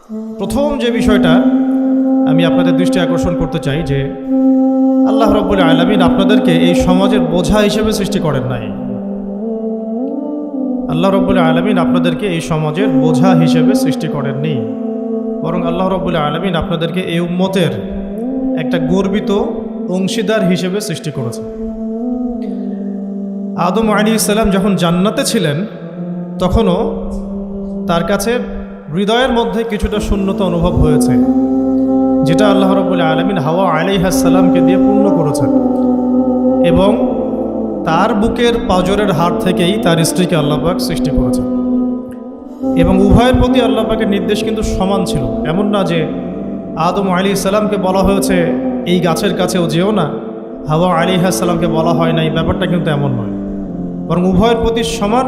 প্রথম যে বিষয়টা আমি আপনাদের দৃষ্টি আকর্ষণ করতে চাই যে আল্লাহ রাব্বুল আলামিন আপনাদেরকে এই সমাজের বোঝা হিসেবে সৃষ্টি করেন নাই। আল্লাহ রাব্বুল আলামিন আপনাদেরকে এই সমাজের বোঝা হিসেবে সৃষ্টি করেননি, বরং আল্লাহ রাব্বুল আলামিন আপনাদেরকে এই উম্মতের একটা গর্বিত অংশীদার হিসেবে সৃষ্টি করেছে। আদম আলাইহিস সালাম যখন জান্নাতে ছিলেন তখনও তার কাছে হৃদয়ের মধ্যে কিছুটা শূন্যতা অনুভব হয়েছে, যেটা আল্লাহ রাব্বুল আলামিন হাওয়া আলাইহিস সালামকে দিয়ে পূর্ণ করেছেন এবং তার বুকের পাঁজরের হাড় থেকেই তার স্ত্রীকে আল্লাহ পাক সৃষ্টি করেছেন। এবং উভয়ের প্রতি আল্লাহ পাকের নির্দেশ কিন্তু সমান ছিল। এমন না যে আদম আলাইহিস সালামকে বলা হয়েছে এই গাছের কাছেও যেও না, হাওয়া আলাইহিস সালামকে বলা হয় না, এই ব্যাপারটা কিন্তু এমন নয়, বরং উভয়ের প্রতি সমান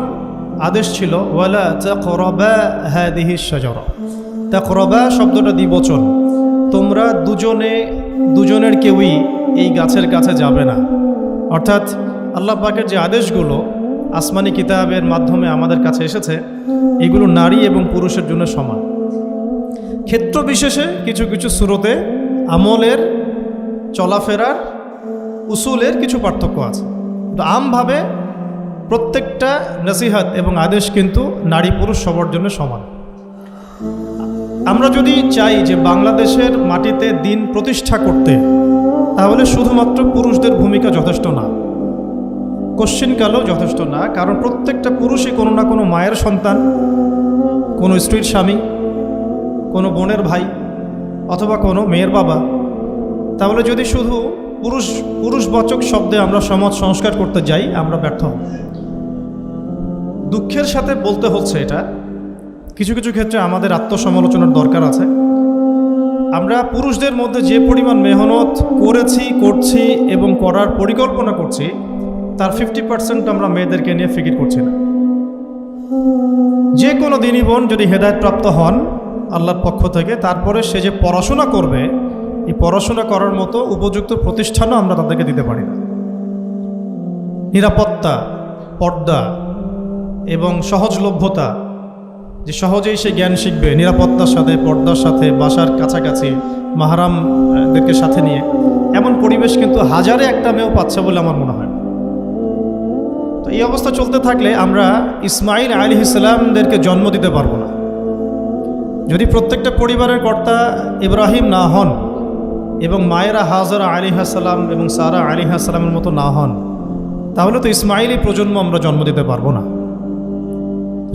আদেশ ছিল। ওয়ালা তাকরাবা হাদিহিশ শাজারা, তাকরাবা শব্দটা দ্বিবচন, তোমরা দুজনের কেউই এই গাছের কাছে যাবে না। অর্থাৎ আল্লাহ পাকের যে আদেশগুলো আসমানি কিতাবের মাধ্যমে আমাদের কাছে এসেছে, এগুলো নারী এবং পুরুষের জন্য সমান। ক্ষেত্র বিশেষে কিছু কিছু সূরতে আমলের, চলাফেরার, উসুলের কিছু পার্থক্য আছে, তো আমভাবে প্রত্যেকটা নসিহত এবং আদেশ কিন্তু নারী পুরুষ সবার জন্য সমান। আমরা যদি চাই যে বাংলাদেশের মাটিতে দিন প্রতিষ্ঠা করতে, তাহলে শুধুমাত্র পুরুষদের ভূমিকা যথেষ্ট না, কোশ্চিনকালও যথেষ্ট না। কারণ প্রত্যেকটা পুরুষই কোনো না কোনো মায়ের সন্তান, কোনো স্ত্রীর স্বামী, কোনো বোনের ভাই অথবা কোনো মেয়ের বাবা। তাহলে যদি শুধু পুরুষবাচক শব্দে আমরা সমাজ সংস্কার করতে যাই, আমরা ব্যর্থ হব। দুঃখের সাথে বলতে হচ্ছে এটা, কিছু কিছু ক্ষেত্রে আমাদের আত্মসমালোচনার দরকার আছে। আমরা পুরুষদের মধ্যে যে পরিমাণ মেহনত করছি এবং করার পরিকল্পনা করছি, তার 50% আমরা মেয়েদেরকে নিয়ে ফিকির করছি না। যে কোনো দিনী বোন যদি হেদায়েতপ্রাপ্ত হন আল্লাহর পক্ষ থেকে, তারপরে সে যে পড়াশোনা করবে, এই পড়াশোনা করার মতো উপযুক্ত প্রতিষ্ঠানও আমরা তাদেরকে দিতে পারি না। নিরাপত্তা, পর্দা এবং সহজলভ্যতা, যে সহজেই সে জ্ঞান শিখবে নিরাপত্তার সাথে, পর্দার সাথে, বাসার কাছাকাছি মাহরামদেরকে সাথে নিয়ে, এমন পরিবেশ কিন্তু হাজারে একটা মেয়েও পাচ্ছে বলে আমার মনে হয়। তো এই অবস্থা চলতে থাকলে আমরা ইসমাইল আলাইহিস সালামদেরকে জন্ম দিতে পারবো না। যদি প্রত্যেকটা পরিবারের কর্তা ইব্রাহিম না হন এবং মায়েরা হাজরা আলাইহিস সালাম এবং সারা আলাইহিস সালামের মতো না হন, তাহলে তো ইসমাইলি প্রজন্ম আমরা জন্ম দিতে পারবো না।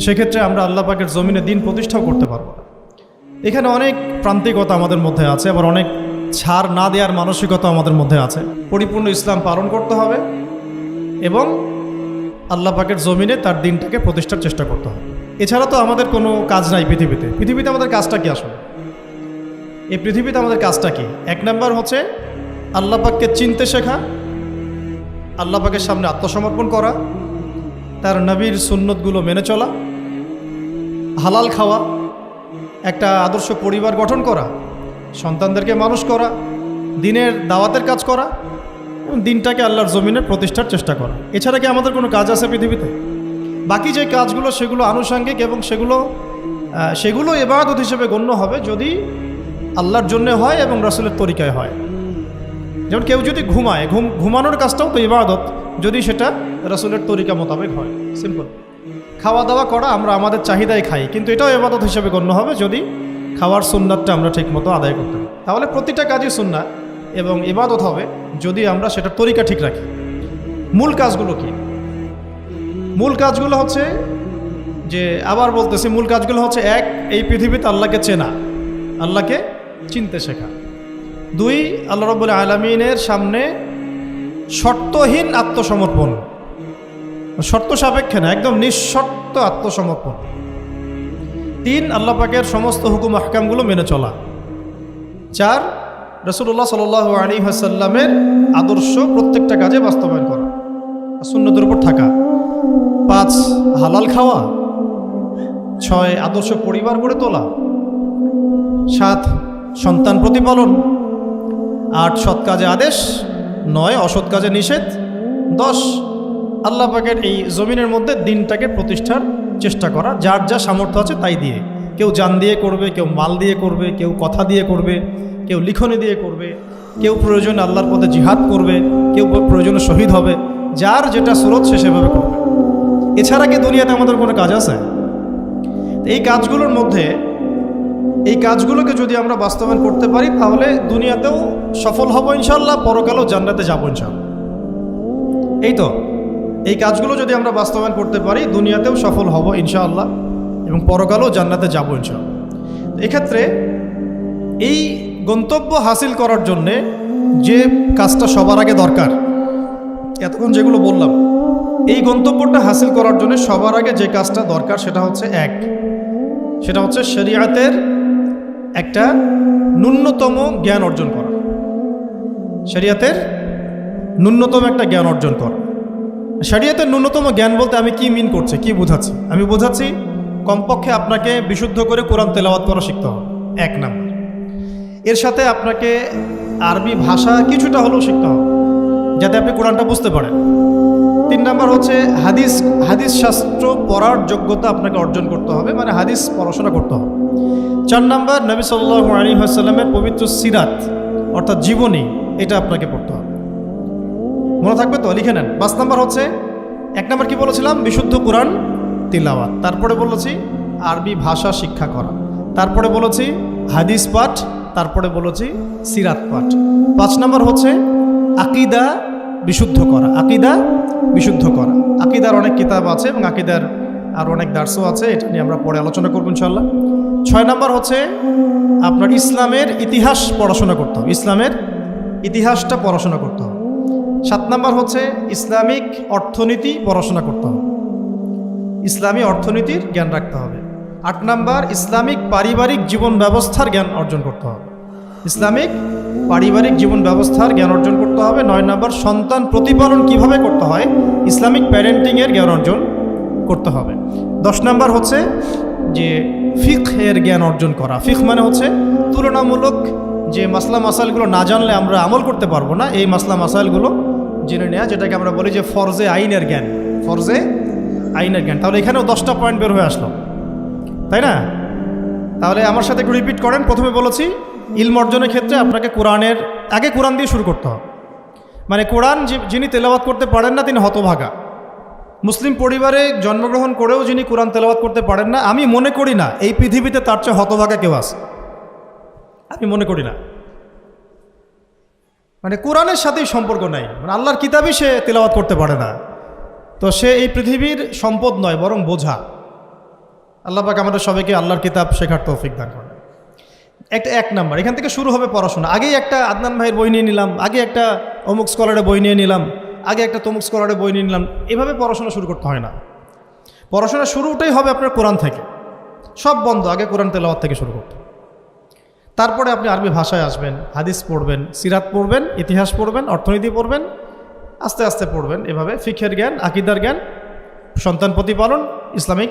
সেক্ষেত্রে আমরা আল্লাহ পাকের জমিনে দিন প্রতিষ্ঠাও করতে পারবো না। এখানে অনেক প্রান্তিকতা আমাদের মধ্যে আছে, আবার অনেক ছাড় না দেওয়ার মানসিকতা আমাদের মধ্যে আছে। পরিপূর্ণ ইসলাম পালন করতে হবে এবং আল্লাহ পাকের জমিনে তার দিনটাকে প্রতিষ্ঠার চেষ্টা করতে হবে। এছাড়া তো আমাদের কোনো কাজ নাই পৃথিবীতে আমাদের কাজটা কি আসলে? এই পৃথিবীতে আমাদের কাজটা কি? এক নাম্বার হচ্ছে আল্লাহ পাককে চিনতে শেখা, আল্লাহ পাকের সামনে আত্মসমর্পণ করা, তার নবীর সুন্নতগুলো মেনে চলা, হালাল খাওয়া, একটা আদর্শ পরিবার গঠন করা, সন্তানদেরকে মানুষ করা, দিনের দাওয়াতের কাজ করা এবং দিনটাকে আল্লাহর জমিনে প্রতিষ্ঠার চেষ্টা করা। এছাড়া কি আমাদের কোনো কাজ আছে পৃথিবীতে? বাকি যে কাজগুলো সেগুলো আনুষঙ্গিক এবং সেগুলো ইবাদত হিসেবে গণ্য হবে যদি আল্লাহর জন্য হয় এবং রাসূলের তরিকায় হয়। যেমন কেউ যদি ঘুমায়, ঘুমানোর কাজটাও তো ইবাদত, যদি সেটা রাসূলের তরিকা মোতাবেক হয়। সিম্পল। খাওয়া দাওয়া করা, আমরা আমাদের চাহিদায় খাই, কিন্তু এটাও ইবাদত হিসেবে গণ্য হবে যদি খাওয়ার সুন্নাতটা আমরা ঠিকমতো আদায় করতে পারি। তাহলে প্রতিটা কাজই সুন্নাত এবং ইবাদত হবে যদি আমরা সেটার তরিকা ঠিক রাখি। মূল কাজগুলো কি? মূল কাজগুলো হচ্ছে যে, আবার বলতেছি, মূল কাজগুলো হচ্ছে, এক, এই পৃথিবীতে আল্লাহকে চেনা, আল্লাহকে চিনতে শেখা। দুই, আল্লাহ রাব্বুল আলামিনের সামনে শর্তহীন আত্মসমর্পণ, শর্ত সাপেক্ষে না, একদম নিঃশর্ত আত্মসমর্পণ। তিন, আল্লাহ পাকের সমস্ত হুকুম আহকামগুলো মেনে চলা। চার, রাসূলুল্লাহ সাল্লাল্লাহু আলাইহি ওয়াসাল্লামের আদর্শ প্রত্যেকটা কাজে বাস্তবায়ন করা, সুন্নতের উপর থাকা। পাঁচ, হালাল খাওয়া। ছয়, আদর্শ পরিবার গড়ে তোলা। সাত, সন্তান প্রতিপালন। আট, সৎ কাজে আদেশ। নয়, অসৎ কাজে নিষেধ। 10, আল্লাহ পাকের এই জমিনের মধ্যে দিনটাকে প্রতিষ্ঠার চেষ্টা করা, যার যা সামর্থ্য আছে তাই দিয়ে। কেউ জান দিয়ে করবে, কেউ মাল দিয়ে করবে, কেউ কথা দিয়ে করবে, কেউ লিখনি দিয়ে করবে, কেউ প্রয়োজনে আল্লাহর পথে জিহাদ করবে, কেউ প্রয়োজনে শহীদ হবে। যার যেটা স্রোত সে সেভাবে করবে। এছাড়া কি দুনিয়াতে আমাদের কোনো কাজ আছে? এই কাজগুলোর মধ্যে এই কাজগুলোকে যদি আমরা বাস্তবায়ন করতে পারি তাহলে দুনিয়াতেও সফল হব ইনশাল্লাহ, পরকালেও জান্নাতে যাবো ইনশাল্লাহ। এই তো এই কাজগুলো যদি আমরা বাস্তবায়ন করতে পারি দুনিয়াতেও সফল হব ইনশাআল্লাহ এবং পরকালেও জান্নাতে যাবো ইনশাআল্লাহ। এক্ষেত্রে এই গন্তব্য হাসিল করার জন্যে যে কাজটা সবার আগে দরকার, এতক্ষণ যেগুলো বললাম, এই গন্তব্যটা হাসিল করার জন্য সবার আগে যে কাজটা দরকার সেটা হচ্ছে শরীয়তের একটা ন্যূনতম জ্ঞান অর্জন করা। শরীয়তের ন্যূনতম একটা জ্ঞান অর্জন করা। শরীয়তের ন্যূনতম জ্ঞান বলতে আমি কি মিন করছি, কি বোঝাচ্ছি? আমি বোঝাচ্ছি কমপক্ষে আপনাকে বিশুদ্ধ করে কোরআন তেলাওয়াত করা শিখতে হবে, 1 নাম্বার। এর সাথে আপনাকে আরবি ভাষা কিছুটা হলেও শিখতে হবে যাতে আপনি কোরআনটা বুঝতে পারেন। 3 নাম্বার হচ্ছে হাদিস শাস্ত্র পড়ার যোগ্যতা আপনাকে অর্জন করতে হবে, মানে হাদিস পড়াশোনা করতে হবে। 4 নাম্বার নবী সাল্লাল্লাহু আলাইহি ওয়াসাল্লামের পবিত্র সিরাত অর্থাৎ জীবনী, এটা আপনাকে পড়তে হবে। মনে থাকবে তো? লিখে নেন। 5 নাম্বার হচ্ছে 1 নাম্বার কি বলেছিলাম? বিশুদ্ধ কোরআন তিলাওয়াত। তারপরে বলেছি আরবি ভাষা শিক্ষা করা। তারপরে বলেছি হাদিস পাঠ। তারপরে বলেছি সিরাত পাঠ। 5 নাম্বার হচ্ছে আকীদা বিশুদ্ধ করা। আকীদা বিশুদ্ধ করা। আকীদার অনেক কিতাব আছে এবং আকীদার আর অনেক দার্সও আছে, এটা নিয়ে আমরা পরে আলোচনা করব ইনশাআল্লাহ। 6 নাম্বার হচ্ছে আপনার ইসলামের ইতিহাস পড়াশোনা করতে হবে, ইসলামের ইতিহাসটা পড়াশোনা করতে হবে। 7 নাম্বার হচ্ছে ইসলামিক অর্থনীতি পড়াশোনা করতে হবে, ইসলামী অর্থনীতির জ্ঞান রাখতে হবে। 8 নাম্বার ইসলামিক পারিবারিক জীবন ব্যবস্থার জ্ঞান অর্জন করতে হবে, ইসলামিক পারিবারিক জীবন ব্যবস্থার জ্ঞান অর্জন করতে হবে। 9 নাম্বার সন্তান প্রতিপালন কিভাবে করতে হয়, ইসলামিক প্যারেন্টিংয়ের জ্ঞান অর্জন করতে হবে। 10 নাম্বার হচ্ছে যে ফিকহের জ্ঞান অর্জন করা। ফিকহ মানে হচ্ছে তুলনামূলক যে মাসলা মাসাইলগুলো না জানলে আমরা আমল করতে পারবো না, এই মাসলা মাসাইলগুলো জেনে নেওয়া, যেটাকে আমরা বলি যে ফরজে আইনের জ্ঞান, ফরজে আইনের জ্ঞান। তাহলে এখানেও 10টা পয়েন্ট বের হয়ে আসলো, তাই না? তাহলে আমার সাথে একটু রিপিট করেন। প্রথমে বলেছি ইলম অর্জনের ক্ষেত্রে আপনাকে কোরআনের আগে কোরআন দিয়ে শুরু করতে হবে, মানে কোরআন যিনি তেলাওয়াত করতে পারেন না তিনি হতভাগা। মুসলিম পরিবারে জন্মগ্রহণ করেও যিনি কোরআন তেলাওয়াত করতে পারেন না, আমি মনে করি না এই পৃথিবীতে তার চেয়ে হতভাগা কেউ আছে, আমি মনে করি না। মানে কোরআনের সাথেই সম্পর্ক নাই, মানে আল্লাহর কিতাবই সে তেলাওয়াত করতে পারে না, তো সে এই পৃথিবীর সম্পদ নয় বরং বোঝা। আল্লাহ পাক আমাদের সবাইকে আল্লাহর কিতাব শেখার তৌফিক দান করেন। এক নাম্বার এখান থেকে শুরু হবে পড়াশোনা। আগেই একটা আদনান ভাইয়ের বই নিয়ে নিলাম, আগে একটা অমুক স্কলারের বই নিয়ে নিলাম, আগে একটা তমুক স্কলারের বই নিয়ে নিলাম, এভাবে পড়াশোনা শুরু করতে হয় না। পড়াশোনা শুরুটাই হবে আপনার কোরআন থেকে, সব বন্ধ, আগে কোরআন তেলাওয়াত থেকে শুরু করতে। তারপরে আপনি আরবি ভাষায় আসবেন, হাদিস পড়বেন, সিরাত পড়বেন, ইতিহাস পড়বেন, অর্থনীতি পড়বেন, আস্তে আস্তে পড়বেন। এভাবে ফিকহের জ্ঞান, আকীদার জ্ঞান, সন্তান প্রতিপালন, ইসলামিক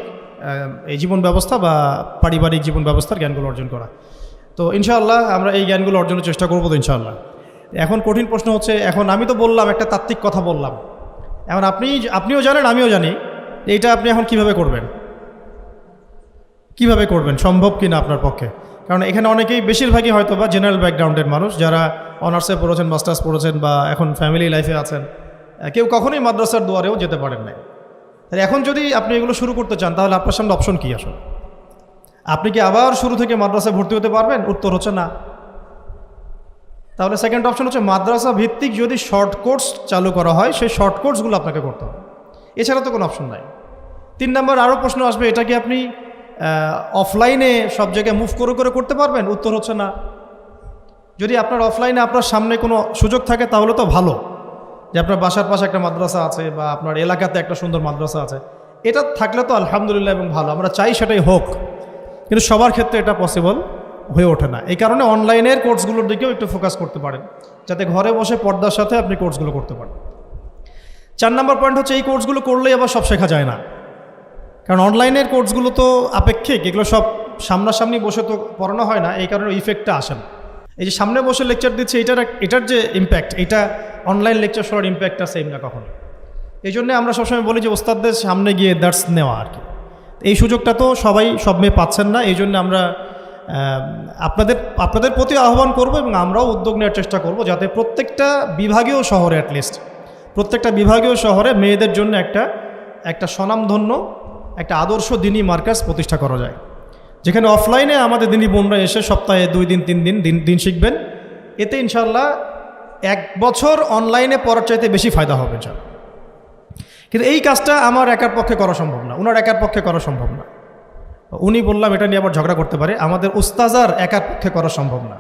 এই জীবন ব্যবস্থা বা পারিবারিক জীবন ব্যবস্থার জ্ঞানগুলো অর্জন করা। তো ইনশাআল্লাহ আমরা এই জ্ঞানগুলো অর্জনের চেষ্টা করবো তো ইনশাআল্লাহ। এখন কঠিন প্রশ্ন হচ্ছে, এখন আমি তো বললাম একটা তাত্ত্বিক কথা বললাম, এখন আপনিও জানেন আমিও জানি, এইটা আপনি এখন কিভাবে করবেন, সম্ভব কিনা আপনার পক্ষে? কারণ এখানে অনেকেই, বেশিরভাগই হয়তো বা জেনারেল ব্যাকগ্রাউন্ডের মানুষ, যারা অনার্সে পড়েছেন, মাস্টার্স পড়েছেন বা এখন ফ্যামিলি লাইফে আছেন, কেউ কখনোই মাদ্রাসার দুয়ারেও যেতে পারেন নাই। তাহলে এখন যদি আপনি এগুলো শুরু করতে চান তাহলে আপনার সামনে অপশন কী আসলে? আপনি কি আবার শুরু থেকে মাদ্রাসায় ভর্তি হতে পারবেন? উত্তর হচ্ছে না। তাহলে সেকেন্ড অপশন হচ্ছে মাদ্রাসা ভিত্তিক যদি শর্ট কোর্স চালু করা হয়, সেই শর্ট কোর্সগুলো আপনাকে করতে হবে, এছাড়া তো কোনো অপশন নাই। 3 নাম্বার আরও প্রশ্ন আসবে, এটা কি আপনি অফলাইনে সব জায়গায় মুভ করে করতে পারবেন? উত্তর হচ্ছে না। যদি আপনার অফলাইনে আপনার সামনে কোনো সুযোগ থাকে তাহলে তো ভালো, যে আপনার বাসার পাশে একটা মাদ্রাসা আছে বা আপনার এলাকাতে একটা সুন্দর মাদ্রাসা আছে, এটা থাকলে তো আলহামদুলিল্লাহ এবং ভালো, আমরা চাই সেটাই হোক, কিন্তু সবার ক্ষেত্রে এটা পসিবল হয়ে ওঠে না। এই কারণে অনলাইনের কোর্সগুলোর দিকেও একটু ফোকাস করতে পারেন, যাতে ঘরে বসে পর্দার সাথে আপনি কোর্সগুলো করতে পারেন। 4 নাম্বার পয়েন্ট হচ্ছে এই কোর্সগুলো করলেই আবার সব শেখা যায় না, কারণ অনলাইনের কোর্সগুলো তো আপেক্ষিক, এগুলো সব সামনাসামনি বসে তো পড়ানো হয় না, এই কারণে ইফেক্টটা আসে না। এই যে সামনে বসে লেকচার দিচ্ছে, এটার যে ইম্প্যাক্ট, এটা অনলাইন লেকচার শোনার ইম্প্যাক্টটা সেম না কখনো। এই জন্য আমরা সবসময় বলি যে ওস্তাদদের সামনে গিয়ে দার্স নেওয়া আর কি। এই সুযোগটা তো সবাই সব মেয়ে পাচ্ছেন না, এই জন্য আমরা আপনাদের প্রতি আহ্বান করব এবং আমরাও উদ্যোগ নেওয়ার চেষ্টা করব যাতে প্রত্যেকটা বিভাগীয় শহরে অ্যাটলিস্ট প্রত্যেকটা বিভাগীয় শহরে মেয়েদের জন্য একটা স্বনামধন্য একটা আদর্শ দিনী মার্কাজ প্রতিষ্ঠা করা যায়, যেখানে অফলাইনে আমাদের দিনী বোনরা এসে সপ্তাহে 2 দিন 3 দিন দিন শিখবেন। এতে ইনশাল্লাহ 1 বছর অনলাইনে পড়ার চাইতে বেশি ফায়দা হবে ইনশাল্লাহ। কিন্তু এই কাজটা আমার একার পক্ষে করা সম্ভব না, ওনার একার পক্ষে করা সম্ভব না। উনি বললাম এটা নিয়ে আবার ঝগড়া করতে পারে, আমাদের উস্তাজার একার পক্ষে করা সম্ভব না,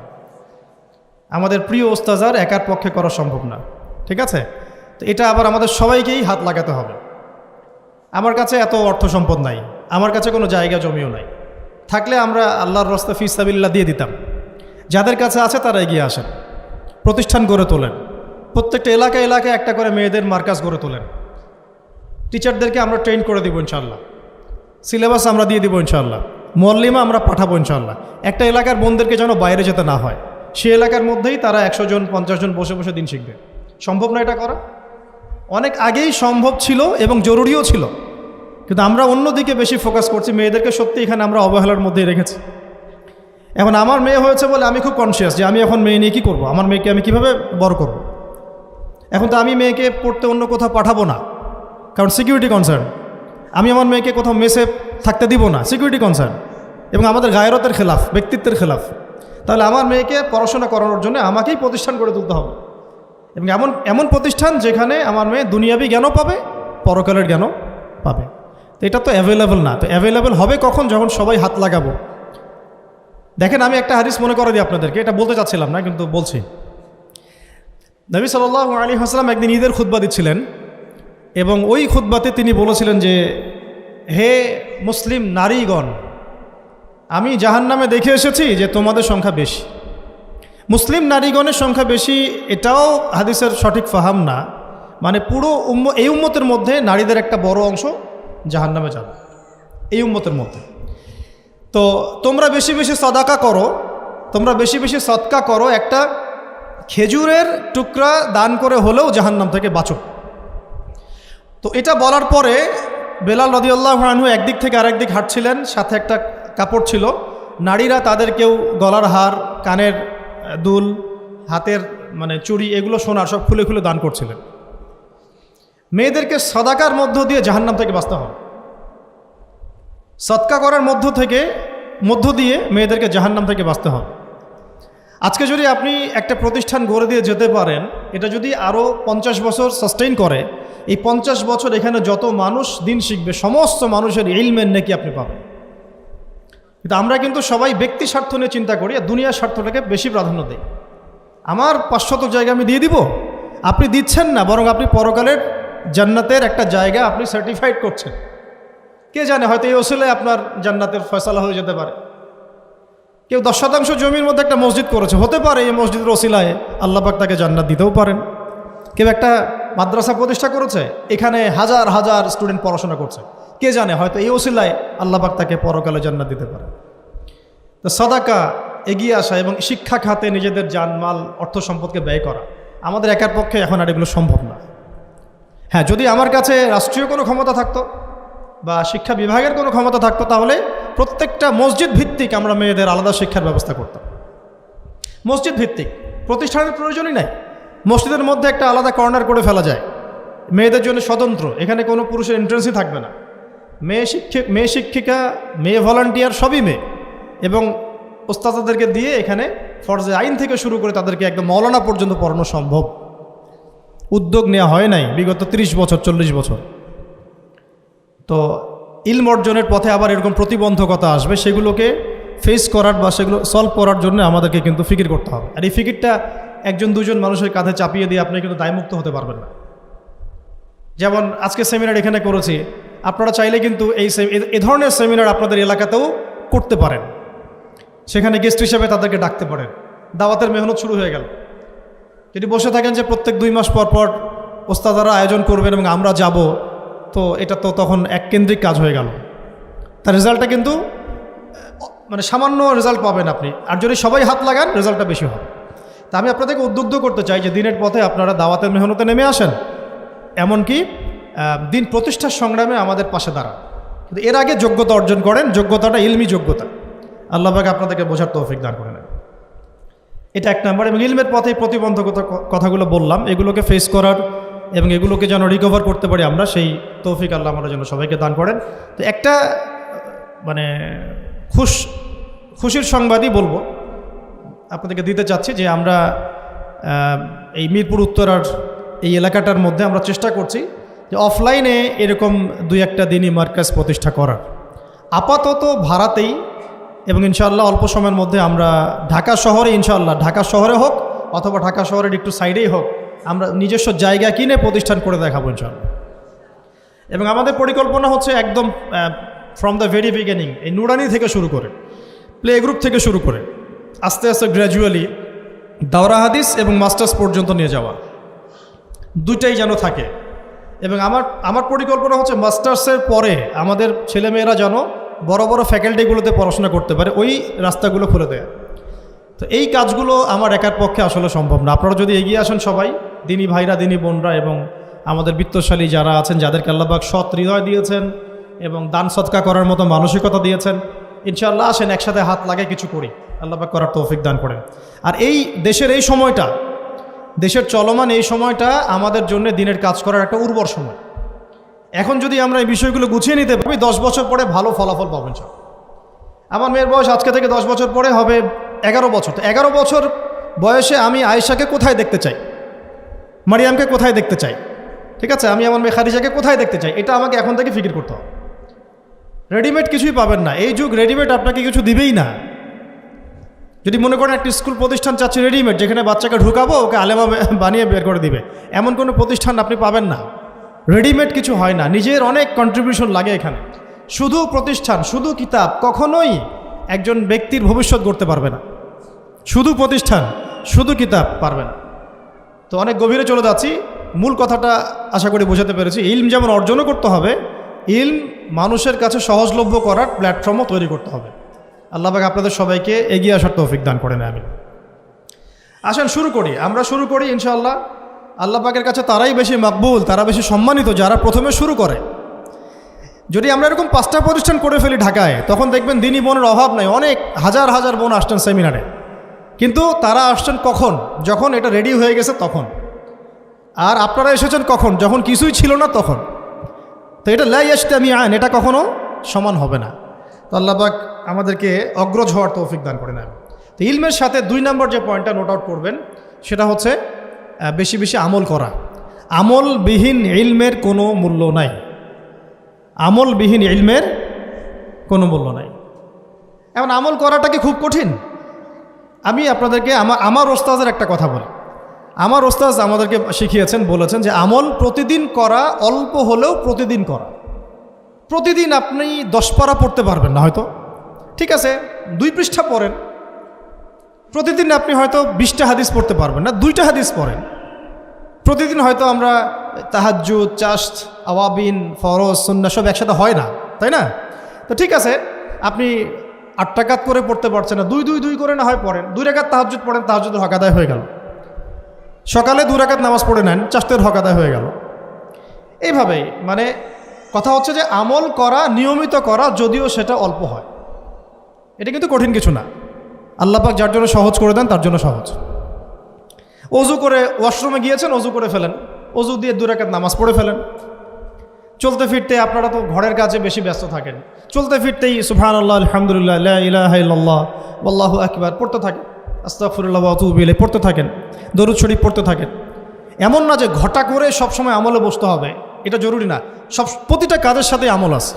আমাদের প্রিয় উস্তাজার একার পক্ষে করা সম্ভব না, ঠিক আছে? তো এটা আবার আমাদের সবাইকেই হাত লাগাতে হবে। আমার কাছে এত অর্থ সম্পদ নাই, আমার কাছে কোনো জায়গা জমিও নাই, থাকলে আমরা আল্লাহর রাস্তা ফি সাবিলিল্লাহ দিয়ে দিতাম। যাদের কাছে আছে তারা এগিয়ে আসেন, প্রতিষ্ঠান গড়ে তোলেন, প্রত্যেকটা এলাকায় একটা করে মেয়েদের মার্কাজ গড়ে তোলেন। টিচারদেরকে আমরা ট্রেন করে দিব ইনশাআল্লাহ, সিলেবাস আমরা দিয়ে দিব ইনশাআল্লাহ, মুআল্লিমা আমরা পাঠাবো ইনশাআল্লাহ। একটা এলাকার বোনদেরকে যেন বাইরে যেতে না হয়, সে এলাকার মধ্যেই তারা 100 জন 50 জন বসে বসে দিন শিখবে। সম্ভব না এটা করা? অনেক আগেই সম্ভব ছিল এবং জরুরিও ছিল, কিন্তু আমরা অন্যদিকে বেশি ফোকাস করছি। মেয়েদেরকে সত্যি এখানে আমরা অবহেলার মধ্যেই রেখেছি। এখন আমার মেয়ে হয়েছে বলে আমি খুব কনসিয়াস যে আমি এখন মেয়ে নিয়ে কী করবো, আমার মেয়েকে আমি কীভাবে বড় করব। এখন তো আমি মেয়েকে পড়তে অন্য কোথাও পাঠাবো না, কারণ সিকিউরিটি কনসার্ন। আমি আমার মেয়েকে কোথাও মেসে থাকতে দিব না, সিকিউরিটি কনসার্ন, এবং আমাদের গায়রতের খেলাফ, ব্যক্তিত্বের খেলাফ। তাহলে আমার মেয়েকে পড়াশোনা করানোর জন্য আমাকেই প্রতিষ্ঠান গড়ে তুলতে হবে, এবং এমন প্রতিষ্ঠান যেখানে আমার মেয়ে দুনিয়াবি জ্ঞানও পাবে, পরকালের জ্ঞানও পাবে। তো এটা তো অ্যাভেলেবল না। তো অ্যাভেলেবল হবে কখন? যখন সবাই হাত লাগাবো। দেখেন, আমি একটা হাদিস মনে করে দিই আপনাদেরকে, এটা বলতে চাচ্ছিলাম না কিন্তু বলছি। নবী সাল্লাল্লাহু আলাইহি ওয়াসাল্লাম একদিন ঈদের খুতবা দিচ্ছিলেন, এবং ওই খুতবাতে তিনি বলেছিলেন যে, হে মুসলিম নারীগণ, আমি জাহান্নামে দেখে এসেছি যে তোমাদের সংখ্যা বেশি। মুসলিম নারীগণের সংখ্যা বেশি এটাও হাদিসের সঠিক ফাহাম না, মানে পুরো এই উম্মতের মধ্যে নারীদের একটা বড় অংশ জাহান্নামে যাবে এই উম্মতের মধ্যে। তো তোমরা বেশি বেশি সাদাকা করো, তোমরা বেশি বেশি সদকা করো, একটা খেজুরের টুকরা দান করে হলেও জাহান্নাম থেকে বাঁচো। তো এটা বলার পরে বেলাল রাদিয়াল্লাহু আনহু একদিক থেকে আরেক দিক হাঁটছিলেন, সাথে একটা কাপড় ছিল। নারীরা তাদের কেউ গলার হার, কানের দুল, হাতের চুড়ি, এগুলো সোনার সব খুলে খুলে দান করছিলেন। মেয়েদেরকে সাদাকার মধ্য দিয়ে জাহান্নাম থেকে বাঁচতে হবে, সদকা করার মধ্য দিয়ে মেয়েদেরকে জাহান্নাম থেকে বাঁচতে হবে। আজকে যদি আপনি একটা প্রতিষ্ঠান গড়ে দিয়ে যেতে পারেন, এটা যদি আরও 50 বছর সাস্টেইন করে, এই 50 বছর এখানে যত মানুষ দিন শিখবে, সমস্ত মানুষের ইলমের নেকি আপনি পাবেন। কিন্তু আমরা কিন্তু সবাই ব্যক্তি স্বার্থ নিয়ে চিন্তা করি, আর দুনিয়ার স্বার্থটাকে বেশি প্রাধান্য দিই। আমার 500 জায়গা আমি দিয়ে দিব, আপনি দিচ্ছেন না, বরং আপনি পরকালের জান্নাতের একটা জায়গা আপনি সার্টিফাইড করছেন। কে জানে, হয়তো এই ওসিলায় আপনার জান্নাতের ফয়সালা হয়ে যেতে পারে। কেউ 10% জমির মধ্যে একটা মসজিদ করেছে, হতে পারে এই মসজিদের ওসিলায় আল্লাহ পাক তাকে জান্নাত দিতেও পারেন। কেউ একটা মাদ্রাসা প্রতিষ্ঠা করেছে, এখানে হাজার হাজার স্টুডেন্ট পড়াশোনা করছে, কে জানে হয়তো এই ওসিলায় আল্লাহ পাক তাকে পরকালে জান্নাত দিতে পারে। তো সাদাকা, এগিয়ে আসা এবং শিক্ষা খাতে নিজেদের জানমাল, অর্থ সম্পদকে ব্যয় করা আমাদের একার পক্ষে এখন আর এগুলো সম্ভব না। হ্যাঁ, যদি আমার কাছে রাষ্ট্রীয় কোনো ক্ষমতা থাকতো বা শিক্ষা বিভাগের কোনো ক্ষমতা থাকতো, তাহলে প্রত্যেকটা মসজিদ ভিত্তিক আমরা মেয়েদের আলাদা শিক্ষার ব্যবস্থা করতাম। মসজিদ ভিত্তিক, প্রতিষ্ঠানের প্রয়োজনই নাই, মসজিদের মধ্যে একটা আলাদা কর্নার করে ফেলা যায়, মেয়েদের জন্য স্বতন্ত্র, এখানে কোনো পুরুষের এন্ট্রেন্সই থাকবে না। মেয়ে শিক্ষিকা, মেয়ে ভলান্টিয়ার সবই মেয়ে, এবং ওস্তাদদেরকে দিয়ে এখানে ফরজে আইন থেকে শুরু করে তাদেরকে একদম মৌলানা পর্যন্ত পড়ানো সম্ভব। উদ্যোগ নেওয়া হয় নাই বিগত 30 বছর 40 বছর। তো ইলম অর্জনের পথে আবার এরকম প্রতিবন্ধকতা আসবে, সেগুলোকে ফেস করার বা সেগুলো সলভ করার জন্য আমাদেরকে কিন্তু ফিকির করতে হবে। আর এই ফিকিরটা 1-2 মানুষের কাঁধে চাপিয়ে দিয়ে আপনি কিন্তু দায়মুক্ত হতে পারবেন না। যেমন আজকে সেমিনার এখানে করেছি, আপনারা চাইলে কিন্তু এই ধরনের সেমিনার আপনাদের এলাকাতেও করতে পারেন, সেখানে গেস্ট হিসেবে তাদেরকে ডাকতে পারেন। দাওয়াতের মেহনত শুরু হয়ে গেল। যদি বসে থাকেন যে প্রত্যেক 2 মাস পর পর ওস্তাদারা আয়োজন করবেন এবং আমরা যাব, তো এটা তো তখন এককেন্দ্রিক কাজ হয়ে গেল, তার রেজাল্টটা কিন্তু সামান্য রেজাল্ট পাবেন আপনি। আর যদি সবাই হাত লাগান, রেজাল্টটা বেশি হবে। তা আমি আপনাদেরকে উদ্বুদ্ধ করতে চাই যে দিনের পথে আপনারা দাওয়াতের মেহনতে নেমে আসেন, এমনকি দিন প্রতিষ্ঠার সংগ্রামে আমাদের পাশে দাঁড়ান। কিন্তু এর আগে যোগ্যতা অর্জন করেন, যোগ্যতাটা ইলমি যোগ্যতা। আল্লাহ পাক আপনাদেরকে বোঝার তৌফিক দান করেন। এটা এক নাম্বার। এবং ইলমের পথে প্রতিবন্ধকতা কথাগুলো বললাম, এগুলোকে ফেস করার এবং এগুলোকে যেন রিকভার করতে পারি আমরা, সেই তৌফিক আল্লাহ আমাদের জন্য সবাইকে দান করেন। তো একটা মানে খুশির সংবাদই বলবো আপনাদেরকে দিতে চাচ্ছি যে আমরা এই মিরপুর উত্তরার এই এলাকাটার মধ্যে আমরা চেষ্টা করছি যে অফলাইনে এরকম 2-1টা দিনই মার্কাজ প্রতিষ্ঠা করার। আপাতত ভাড়াতেই, এবং ইনশাআল্লাহ অল্প সময়ের মধ্যে আমরা ঢাকা শহরে, ইনশাআল্লাহ ঢাকা শহরে হোক অথবা ঢাকা শহরের একটু সাইডেই হোক, আমরা নিজস্ব জায়গা কিনে প্রতিষ্ঠান করে দেখাবো ইনশাআল্লাহ। এবং আমাদের পরিকল্পনা হচ্ছে একদম ফ্রম দ্য ভেরি বিগিনিং, এই নুরানি থেকে শুরু করে, প্লে গ্রুপ থেকে শুরু করে আস্তে আস্তে গ্র্যাজুয়ালি দাওরা হাদিস এবং মাস্টার্স পর্যন্ত নিয়ে যাওয়া, দুইটাই যেন থাকে। এবং আমার পরিকল্পনা হচ্ছে মাস্টার্সের পরে আমাদের ছেলেমেয়েরা যেন বড় বড় ফ্যাকাল্টিগুলোতে পড়াশোনা করতে পারে, ওই রাস্তাগুলো খুলে দেয়। তো এই কাজগুলো আমার একার পক্ষে আসলে সম্ভব না। আপনারা যদি এগিয়ে আসেন সবাই, দিনী ভাইরা, দিনী বোনরা এবং আমাদের বিত্তশালী যারা আছেন, যাদেরকে আল্লাহ পাক সৎ হৃদয় দিয়েছেন এবং দান সদকা করার মতো মানসিকতা দিয়েছেন, ইনশাআল্লাহ আসেন একসাথে হাত লাগে কিছু করি, আল্লাহ পাক করার তৌফিক দান করেন। আর এই দেশের এই সময়টা, দেশের চলমান এই সময়টা আমাদের জন্য দিনের কাজ করার একটা উর্বর সময়। এখন যদি আমরা এই বিষয়গুলো গুছিয়ে নিতে পারি, 10 বছর পরে ভালো ফলাফল পাবেন সব। আমার মেয়ের বয়স আজকে থেকে 10 বছর পরে হবে 11 বছর। তো 11 বছর বয়সে আমি আয়েশাকে কোথায় দেখতে চাই, মারিয়ামকে কোথায় দেখতে চাই, ঠিক আছে, আমি আমার মেয়ে খাদিজাকে কোথায় দেখতে চাই, এটা আমাকে এখন থেকে ফিকির করতে হবে। রেডিমেড কিছুই পাবেন না, এই যুগ রেডিমেড আপনাকে কিছু দিবেই না। যদি মনে করেন একটা স্কুল প্রতিষ্ঠান চাচ্ছে রেডিমেড, যেখানে বাচ্চাকে ঢুকাবো ওকে আলেমা বানিয়ে বের করে দিবে, এমন কোনো প্রতিষ্ঠান আপনি পাবেন না। রেডিমেড কিছু হয় না, নিজের অনেক কন্ট্রিবিউশন লাগে এখানে। শুধু প্রতিষ্ঠান, শুধু কিতাব কখনোই একজন ব্যক্তির ভবিষ্যৎ গড়তে পারবে না। শুধু প্রতিষ্ঠান, শুধু কিতাব পারবে না। তো অনেক গভীরে চলে যাচ্ছি, মূল কথাটা আশা করি বোঝাতে পেরেছি। ইলম যেমন অর্জনও করতে হবে, ইলম মানুষের কাছে সহজলভ্য করার প্ল্যাটফর্মও তৈরি করতে হবে। আল্লাহ পাক আপনাদের সবাইকে এগিয়ে আসার তৌফিক দান করেন, আমিন। আসেন শুরু করি, আমরা শুরু করি ইনশাআল্লাহ। আল্লাহ পাকের কাছে তারাই বেশি মাকবুল, তারা বেশি সম্মানিত যারা প্রথমে শুরু করে। যদি আমরা এরকম 5টা প্রতিষ্ঠান করে ফেলি ঢাকায়, তখন দেখবেন দিনী বোনের অভাব নাই, অনেক হাজার হাজার বোন আসছেন সেমিনারে। কিন্তু তারা আসছেন কখন? যখন এটা রেডি হয়ে গেছে তখন। আর আপনারা এসেছেন কখন? যখন কিছুই ছিল না তখন। তো এটা লা ইয়াজতামিআন, এটা কখনো সমান হবে না। তো আল্লাহ পাক আমাদেরকে অগ্রজ হওয়ার তৌফিক দান করে নেন। তো ইলমের সাথে 2 নম্বর যে পয়েন্টটা নোট আউট করবেন সেটা হচ্ছে বেশি বেশি আমল করা। আমলবিহীন ইলমের কোনো মূল্য নাই, আমলবিহীন ইলমের কোনো মূল্য নাই। এখন আমল করাটা কি খুব কঠিন? আমি আপনাদেরকে আমার ওস্তাদের একটা কথা বলি। আমার ওস্তাদ আমাদেরকে শিখিয়েছেন, বলেছেন যে আমল প্রতিদিন করা, অল্প হলেও প্রতিদিন করা। প্রতিদিন আপনি 10 পারা পড়তে পারবেন না হয়তো, ঠিক আছে, 2 পৃষ্ঠা পড়েন। প্রতিদিন আপনি হয়তো 20টা হাদিস পড়তে পারবেন না, 2টা হাদিস পড়েন। প্রতিদিন হয়তো আমরা তাহাজ্জুদ, চাশত, আওয়াবিন, ফরজ, সুন্নাহ সব একসাথে হয় না, তাই না? তো ঠিক আছে, আপনি 8 রাকাত করে পড়তে পারছেন না, 2 করে না হয় পড়েন। 2 রাকাত তাহাজ্জুদ পড়েন, তাহাজ্জুদের হক আদায় হয়ে গেল। সকালে 2 রাকাত নামাজ পড়ে নেন, চাশতের হক আদায় হয়ে গেল। এইভাবেই মানে কথা হচ্ছে যে আমল করা, নিয়মিত করা, যদিও সেটা অল্প হয়, এটা কিন্তু কঠিন কিছু না। আল্লাহ পাক যার জন্য সহজ করে দেন তার জন্য সহজ। অজু করে ওয়াশরুমে গিয়েছেন, অজু করে ফেলেন, অজু দিয়ে 2 রাকাত নামাজ পড়ে ফেলেন। চলতে ফিরতে, আপনারা তো ঘরের কাজে বেশি ব্যস্ত থাকেন, চলতে ফিরতেই সুবহানাল্লাহ, আলহামদুলিল্লাহ, লা ইলাহা ইল্লাল্লাহ, আল্লাহু আকবার পড়তে থাকেন, আস্তাগফিরুল্লাহ ওয়া আতুবু ইলাইহি পড়তে থাকেন, দরুদ শরীফ পড়তে থাকেন। এমন না যে ঘটা করে সবসময় আমলে বসতে হবে, এটা জরুরি না। প্রতিটা কাজের সাথে আমল আছে।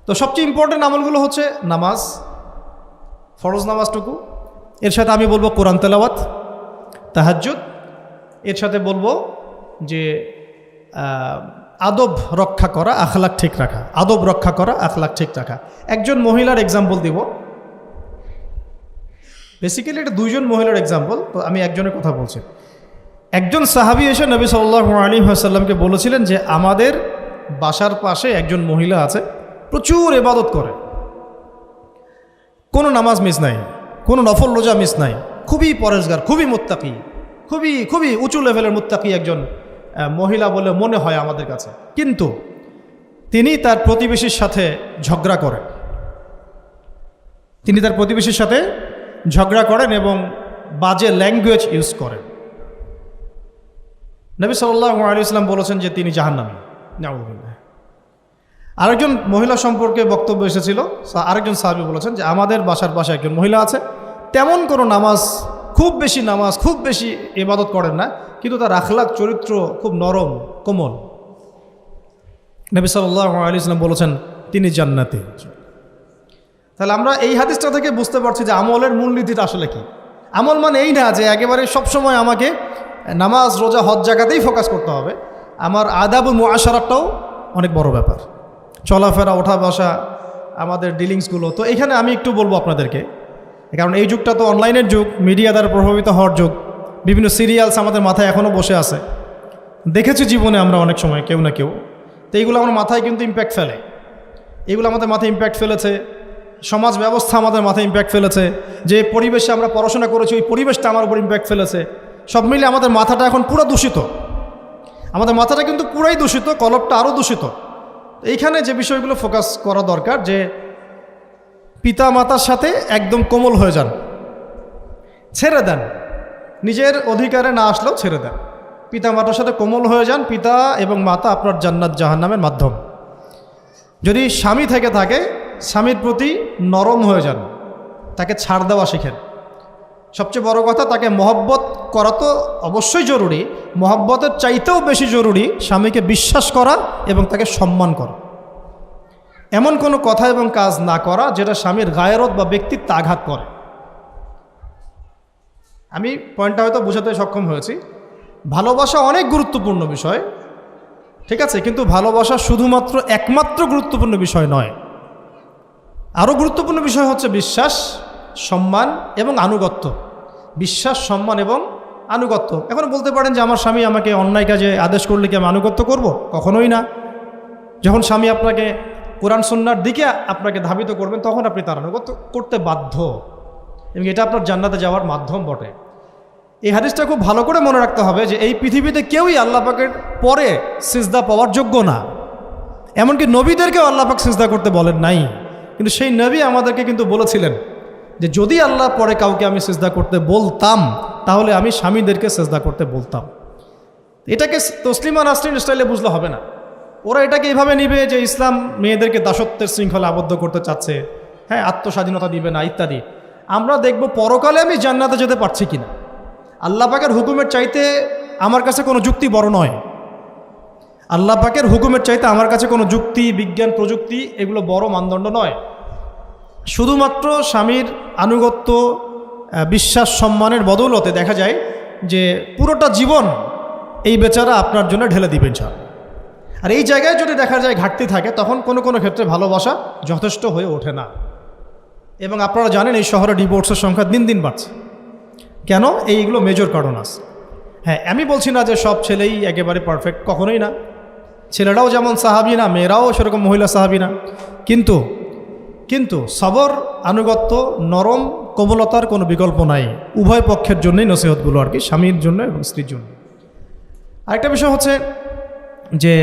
তো সবচেয়ে ইম্পর্টেন্ট আমলগুলো হচ্ছে নামাজ, ফরজ নামাজটুকু, এর সাথে আমি বলবো কোরআন তেলাওয়াত, তাহাজ্জুদ, এর সাথে বলবো যে আদব রক্ষা করা, আখলাক ঠিক রাখা। আদব রক্ষা করা, আখলাক ঠিক রাখা। একজন মহিলার এক্সাম্পল দিব, বেসিক্যালি এটা 2 জন মহিলার এক্সাম্পল, তো আমি একজনের কথা বলছি। একজন সাহাবী এসে নবী সাল্লাল্লাহু আলাইহি ওয়াসাল্লামকে বলেছিলেন যে আমাদের বাসার পাশে একজন মহিলা আছে, প্রচুর ইবাদত করে, কোনো নামাজ মিস নাই, কোনো নফল রোজা মিস নাই, খুবই পরেজগার, খুবই মুত্তাকি, খুবই খুবই উঁচু লেভেলের মুত্তাকি একজন মহিলা বলে মনে হয় আমাদের কাছে। কিন্তু তিনি তার প্রতিবেশীর সাথে ঝগড়া করেন। তিনি তার প্রতিবেশীর সাথে ঝগড়া করেন এবং বাজে ল্যাঙ্গুয়েজ ইউজ করেন। নবী সাল্লাল্লাহু আলাইহি ওয়াসাল্লাম বলেছেন যে তিনি জাহান্নামী। নাউযুবিল্লাহ। আরেকজন মহিলা সম্পর্কে বক্তব্য এসেছিল, আরেকজন সাহাবী বলেছেন যে আমাদের বাসার পাশে একজন মহিলা আছে, তেমন কোনো নামাজ, খুব বেশি ইবাদত করেন না, কিন্তু তার আখলাক চরিত্র খুব নরম কোমল। নবী সাল্লাল্লাহু আলাইহি ওয়াসাল্লাম বলেছেন তিনি জান্নাতি। তাহলে আমরা এই হাদিসটা থেকে বুঝতে পারছি যে আমলের মূলনীতিটা আসলে কি। আমল মানে এই না যে একেবারে সবসময় আমাকে নামাজ, রোজা, হজ জায়গাতেই ফোকাস করতে হবে। আমার আদাবুল মুআশারাটাও অনেক বড় ব্যাপার, চলাফেরা, ওঠা বসা, আমাদের ডিলিংসগুলো। তো এখানে আমি একটু বলবো আপনাদেরকে, কারণ এই যুগটা তো অনলাইনের যুগ, মিডিয়া দ্বারা প্রভাবিত হওয়ার যুগ। বিভিন্ন সিরিয়ালস আমাদের মাথায় এখনও বসে আছে, দেখেছি জীবনে আমরা অনেক সময় কেউ না কেউ। তো এইগুলো আমার মাথায় কিন্তু ইম্প্যাক্ট ফেলে, এগুলো আমাদের মাথায় ইম্প্যাক্ট ফেলেছে। সমাজ ব্যবস্থা আমাদের মাথায় ইম্প্যাক্ট ফেলেছে, যে পরিবেশে আমরা পড়াশোনা করেছি ওই পরিবেশটা আমার উপর ইম্প্যাক্ট ফেলেছে। সব মিলে আমাদের মাথাটা এখন পুরো দূষিত, আমাদের মাথাটা কিন্তু পুরাই দূষিত, কলবটা আরও দূষিত। এইখানে যে বিষয়গুলো ফোকাস করা দরকার, যে পিতা মাতার সাথে একদম কোমল হয়ে যান, ছেড়ে দেন, নিজের অধিকারে না আসলেও ছেড়ে দেন, পিতা মাতার সাথে কোমল হয়ে যান। পিতা এবং মাতা আপনার জান্নাত জাহান্নামের মাধ্যম। যদি স্বামী থেকে থাকে, স্বামীর প্রতি নরম হয়ে যান, তাকে ছাড় দেওয়া শিখেন। সবচেয়ে বড় কথা, তাকে মহব্বত করা তো অবশ্যই জরুরি, মহব্বতের চাইতেও বেশি জরুরি স্বামীকে বিশ্বাস করা এবং তাকে সম্মান করা। এমন কোনো কথা এবং কাজ না করা যেটা স্বামীর গায়রত বা ব্যক্তিত্ব আঘাত করে। আমি পয়েন্টটা হয়তো বোঝাতে সক্ষম হয়েছি। ভালোবাসা অনেক গুরুত্বপূর্ণ বিষয়, ঠিক আছে, কিন্তু ভালোবাসা শুধুমাত্র একমাত্র গুরুত্বপূর্ণ বিষয় নয়। আরও গুরুত্বপূর্ণ বিষয় হচ্ছে বিশ্বাস, সম্মান এবং আনুগত্য। বিশ্বাস, সম্মান এবং আনুগত্য। এখন বলতে পারেন যে আমার স্বামী আমাকে অন্যায় কাজে আদেশ করলে কি আমি আনুগত্য করব? কখনোই না। যখন স্বামী আপনাকে কোরআন সুন্নাহর দিকে আপনাকে ধাবিত করবেন, তখন আপনি তার আনুগত্য করতে বাধ্য, এবং এটা আপনার জান্নাতে যাওয়ার মাধ্যম বটে। এই হাদিসটা খুব ভালো করে মনে রাখতে হবে যে এই পৃথিবীতে কেউই আল্লাহ পাকের পরে সিজদা পাওয়ার যোগ্য না। এমনকি নবীদেরকেও আল্লাহ পাক সিজদা করতে বলেন নাই, কিন্তু সেই নবী আমাদেরকে কিন্তু বলেছিলেন যে যদি আল্লাহ পরে কাউকে আমি সিজদা করতে বলতাম, তাহলে আমি স্বামীদেরকে সিজদা করতে বলতাম। এটাকে তসলিমা নাসরিন স্টাইলে বুঝলে হবে না। ওরা এটাকে এইভাবে নিবে যে ইসলাম মেয়েদেরকে দাসত্বের শৃঙ্খলা আবদ্ধ করতে চাচ্ছে, হ্যাঁ, আত্মস্বাধীনতা দিবে না ইত্যাদি। আমরা দেখব পরকালে আমি জান্নাতে যেতে পারছি কিনা। আল্লাহ পাকের হুকুমের চাইতে আমার কাছে কোনো যুক্তি বড় নয়। আল্লাহ পাকের হুকুমের চাইতে আমার কাছে কোনো যুক্তি, বিজ্ঞান, প্রযুক্তি এগুলো বড় মানদণ্ড নয়। শুধুমাত্র স্বামীর আনুগত্য, বিশ্বাস, সম্মানের বদৌলতে দেখা যায় যে পুরোটা জীবন এই বেচারা আপনার জন্য ঢেলে দিবেন স্যার। আর এই জায়গায় যদি দেখা যায় ঘাটতি থাকে, তখন কোনো কোনো ক্ষেত্রে ভালোবাসা যথেষ্ট হয়ে ওঠে না। এবং আপনারা জানেন এই শহরে ডিভোর্সের সংখ্যা দিন দিন বাড়ছে। কেন? এইগুলো মেজর কারণ আছে। হ্যাঁ, আমি বলছি না যে সব ছেলেই একেবারে পারফেক্ট, কখনোই না। ছেলেরাও যেমন সাহাবী না, মেয়েরাও সেরকম মহিলা সাহাবী না। কিন্তু সবর, আনুগত্য, নরম কোমলতার কোনো বিকল্প নাই। উভয় পক্ষের জন্যই নসিহতগুলো আর কি, স্বামীর জন্য এবং স্ত্রীর জন্য। আরেকটা বিষয় হচ্ছে যে